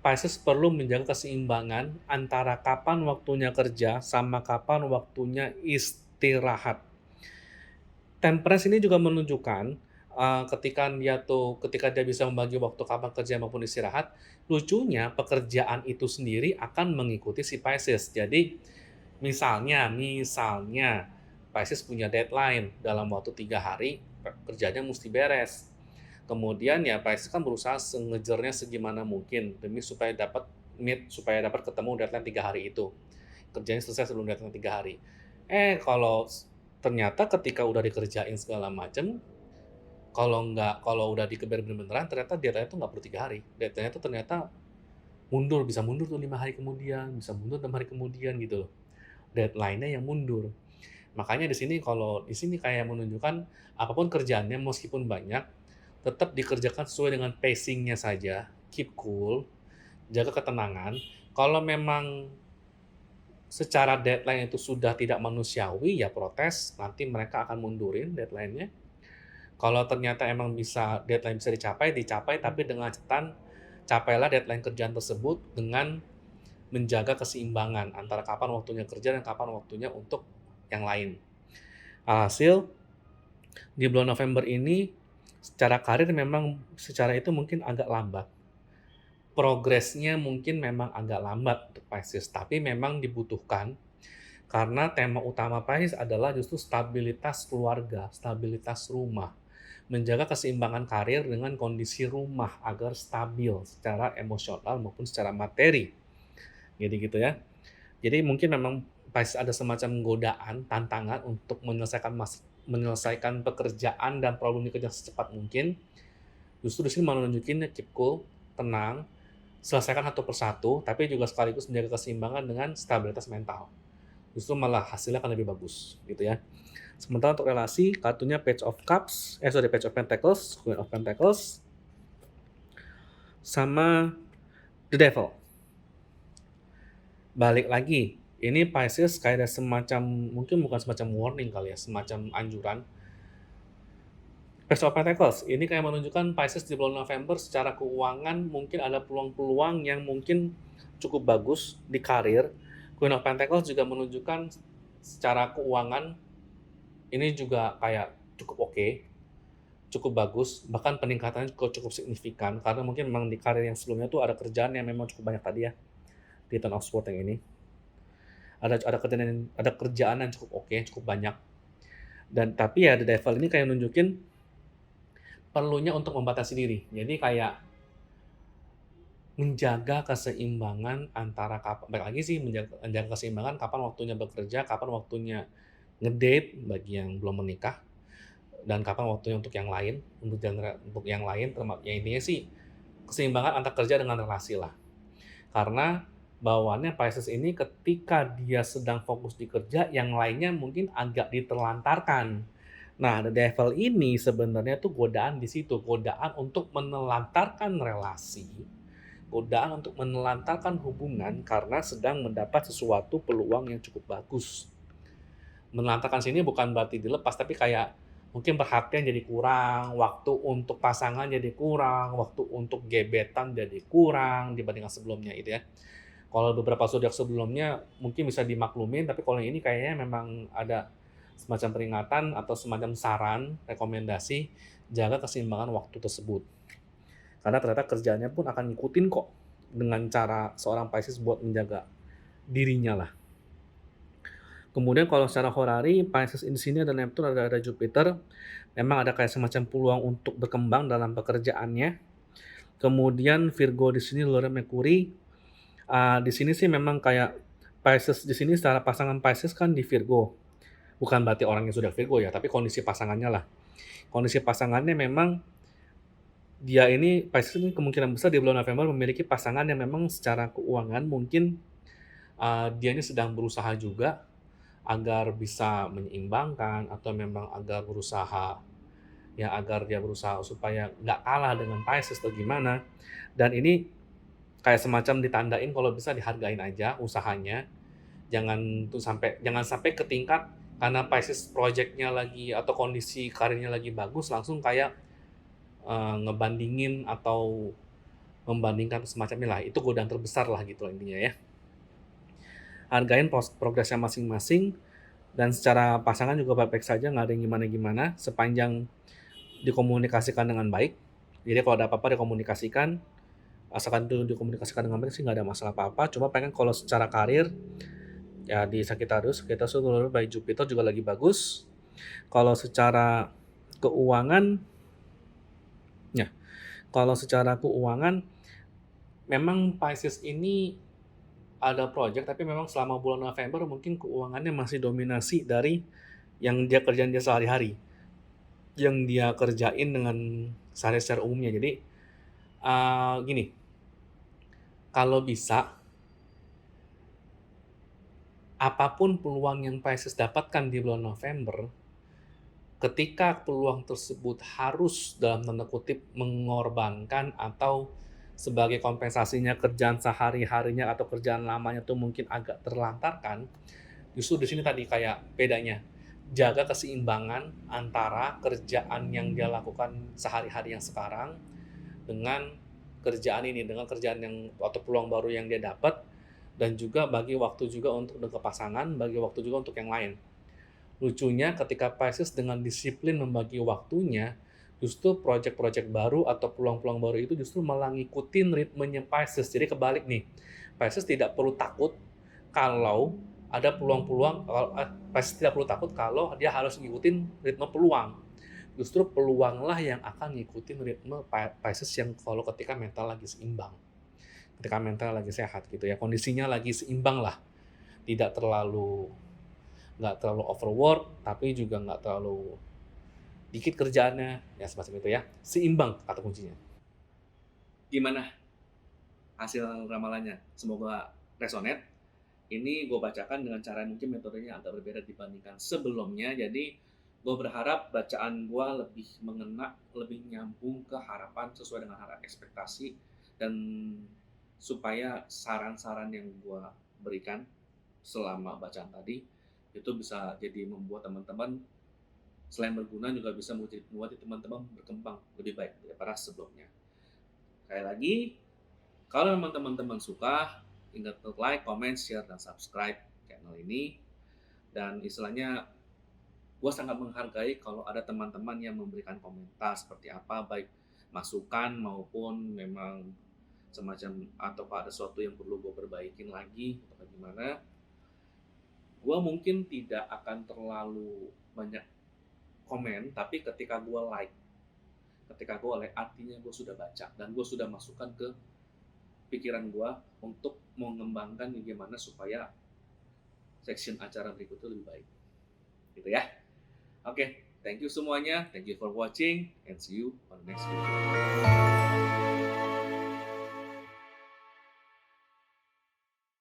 Pisces perlu menjaga keseimbangan antara kapan waktunya kerja sama kapan waktunya istirahat. Temperance ini juga menunjukkan ketika dia bisa membagi waktu kapan kerja maupun istirahat, lucunya pekerjaan itu sendiri akan mengikuti si Pisces. Jadi misalnya Pisces punya deadline dalam waktu 3 hari, kerjanya mesti beres. Kemudian ya Pisces kan berusaha ngejarnya segimana mungkin demi supaya dapat ketemu deadline 3 hari itu. Kerjanya selesai sebelum deadline 3 hari. Kalau ternyata ketika udah dikerjain segala macam, kalau udah dikejar beneran ternyata deadline itu nggak perlu 3 hari. Deadline itu ternyata bisa mundur tuh 5 hari kemudian, bisa mundur 6 hari kemudian gitu loh. Deadline-nya yang mundur. Makanya di sini kayak menunjukkan apapun kerjaannya meskipun banyak, tetap dikerjakan sesuai dengan pacing-nya saja, keep cool, jaga ketenangan. Kalau memang secara deadline itu sudah tidak manusiawi, ya protes, nanti mereka akan mundurin deadline-nya. Kalau ternyata emang deadline bisa dicapai, tapi dengan catatan capailah deadline kerjaan tersebut dengan menjaga keseimbangan antara kapan waktunya kerja dan kapan waktunya untuk yang lain. Alhasil, di bulan November ini, secara karir memang secara itu mungkin agak lambat. Progresnya mungkin memang agak lambat untuk Pisces, tapi memang dibutuhkan karena tema utama Pisces adalah justru stabilitas keluarga, stabilitas rumah. Menjaga keseimbangan karir dengan kondisi rumah agar stabil secara emosional maupun secara materi. Jadi gitu ya. Jadi mungkin memang Pisces ada semacam godaan, tantangan untuk menyelesaikan pekerjaan dan problem di kerja secepat mungkin. Justru di sini mau nunjukin keep cool, tenang, selesaikan satu persatu, tapi juga sekaligus menjaga keseimbangan dengan stabilitas mental. Justru malah hasilnya akan lebih bagus, gitu ya. Sementara untuk relasi, kartunya Page of Pentacles, Queen of Pentacles, sama The Devil. Balik lagi, ini Pisces kayak ada semacam, mungkin bukan semacam warning kali ya, semacam anjuran. Page of Pentacles, ini kayak menunjukkan Pisces di bulan November secara keuangan mungkin ada peluang-peluang yang mungkin cukup bagus di karir. Queen of Pentacles juga menunjukkan secara keuangan ini juga kayak cukup oke, cukup bagus, bahkan peningkatannya cukup signifikan karena mungkin memang di karir yang sebelumnya tuh ada kerjaan yang memang cukup banyak tadi ya di Ten of Swords yang ini. Ada kerjaan yang cukup oke, cukup banyak. Dan tapi ya The Devil ini kayak nunjukin perlunya untuk membatasi diri. Jadi kayak menjaga keseimbangan antara menjaga keseimbangan kapan waktunya bekerja, kapan waktunya ngedate bagi yang belum menikah, dan kapan waktunya untuk yang lain, untuk yang lain, ya intinya sih keseimbangan antara kerja dengan relasi lah. Karena bawaannya Pisces ini ketika dia sedang fokus di kerja, yang lainnya mungkin agak diterlantarkan. Nah, The Devil ini sebenarnya tuh godaan di situ, godaan untuk menelantarkan relasi, godaan untuk menelantarkan hubungan karena sedang mendapat sesuatu peluang yang cukup bagus. Menelantarkan sini bukan berarti dilepas, tapi kayak mungkin perhatian jadi kurang, waktu untuk pasangan jadi kurang, waktu untuk gebetan jadi kurang dibandingkan sebelumnya itu ya. Kalau beberapa zodiak sebelumnya mungkin bisa dimaklumin, tapi kalau yang ini kayaknya memang ada semacam peringatan atau semacam saran, rekomendasi, jaga keseimbangan waktu tersebut. Karena ternyata kerjanya pun akan ngikutin kok dengan cara seorang Pisces buat menjaga dirinya lah. Kemudian kalau secara horari, Pisces di sini ada Neptune, ada Jupiter, memang ada kayak semacam peluang untuk berkembang dalam pekerjaannya. Kemudian Virgo di sini Lord Mercury. Di sini sih memang kayak Pisces di sini secara pasangan Pisces kan di Virgo. Bukan berarti orangnya sudah Virgo ya, tapi kondisi pasangannya lah. Kondisi pasangannya memang dia ini Pisces ini kemungkinan besar di bulan November memiliki pasangan yang memang secara keuangan mungkin dia ini sedang berusaha juga agar bisa menyeimbangkan atau memang agar dia berusaha supaya nggak kalah dengan Pisces atau gimana. Dan ini kayak semacam ditandain kalau bisa dihargain aja usahanya. Jangan sampai ke tingkat karena Pisces project-nya lagi atau kondisi karirnya lagi bagus langsung kayak ngebandingin atau membandingkan semacamnya lah. Itu godaan terbesar lah gitu intinya ya. Hargain progresnya masing-masing dan secara pasangan juga baik-baik saja, nggak ada yang gimana-gimana sepanjang dikomunikasikan dengan baik. Jadi kalau ada apa-apa dikomunikasikan, asalkan itu dikomunikasikan dengan baik sih nggak ada masalah apa-apa. Cuma pengen kalau secara karir ya di Sagittarius, kita sudah by Jupiter juga lagi bagus. Kalau secara keuangan, ya, kalau secara keuangan memang Pisces ini ada project, tapi memang selama bulan November mungkin keuangannya masih dominasi dari yang dia kerjaan dia sehari-hari, yang dia kerjain dengan sehari secara umumnya. Jadi gini, kalau bisa apapun peluang yang Pisces dapatkan di bulan November, ketika peluang tersebut harus dalam tanda kutip mengorbankan atau sebagai kompensasinya kerjaan sehari-harinya atau kerjaan lamanya tuh mungkin agak terlantarkan, justru di sini tadi kayak bedanya. Jaga keseimbangan antara kerjaan yang dia lakukan sehari-hari yang sekarang dengan kerjaan ini, dengan kerjaan yang atau peluang baru yang dia dapat, dan juga bagi waktu juga untuk ke pasangan, bagi waktu juga untuk yang lain. Lucunya ketika Pisces dengan disiplin membagi waktunya, justru proyek-proyek baru atau peluang-peluang baru itu justru malah ngikutin ritmenya Pisces. Jadi kebalik nih, Pisces tidak perlu takut kalau ada peluang-peluang, Pisces tidak perlu takut kalau dia harus ngikutin ritme peluang. Justru peluanglah yang akan ngikutin ritme Pisces yang kalau ketika mental lagi seimbang. Ketika mental lagi sehat gitu ya, kondisinya lagi seimbang lah. Tidak terlalu overwork, tapi juga nggak terlalu dikit kerjaannya, ya semacam itu ya. Seimbang kata kuncinya. Gimana hasil ramalannya? Semoga resonate. Ini gue bacakan dengan cara mungkin metodenya agak berbeda dibandingkan sebelumnya. Jadi gue berharap bacaan gue lebih mengena, lebih nyambung ke harapan sesuai dengan harapan ekspektasi, dan supaya saran-saran yang gue berikan selama bacaan tadi itu bisa jadi membuat teman-teman selain berguna juga bisa membuat teman-teman berkembang lebih baik daripada sebelumnya. Sekali lagi, kalau memang teman-teman suka, ingat like, comment, share, dan subscribe channel ini. Dan istilahnya, gue sangat menghargai kalau ada teman-teman yang memberikan komentar seperti apa, baik masukan maupun memang semacam atau ada sesuatu yang perlu gue perbaikin lagi atau bagaimana. Gue mungkin tidak akan terlalu banyak komen, tapi ketika gue like, artinya gue sudah baca dan gue sudah masukkan ke pikiran gue untuk mengembangkan bagaimana supaya section acara berikutnya lebih baik, gitu ya. Oke, thank you semuanya, thank you for watching, and see you on the next video.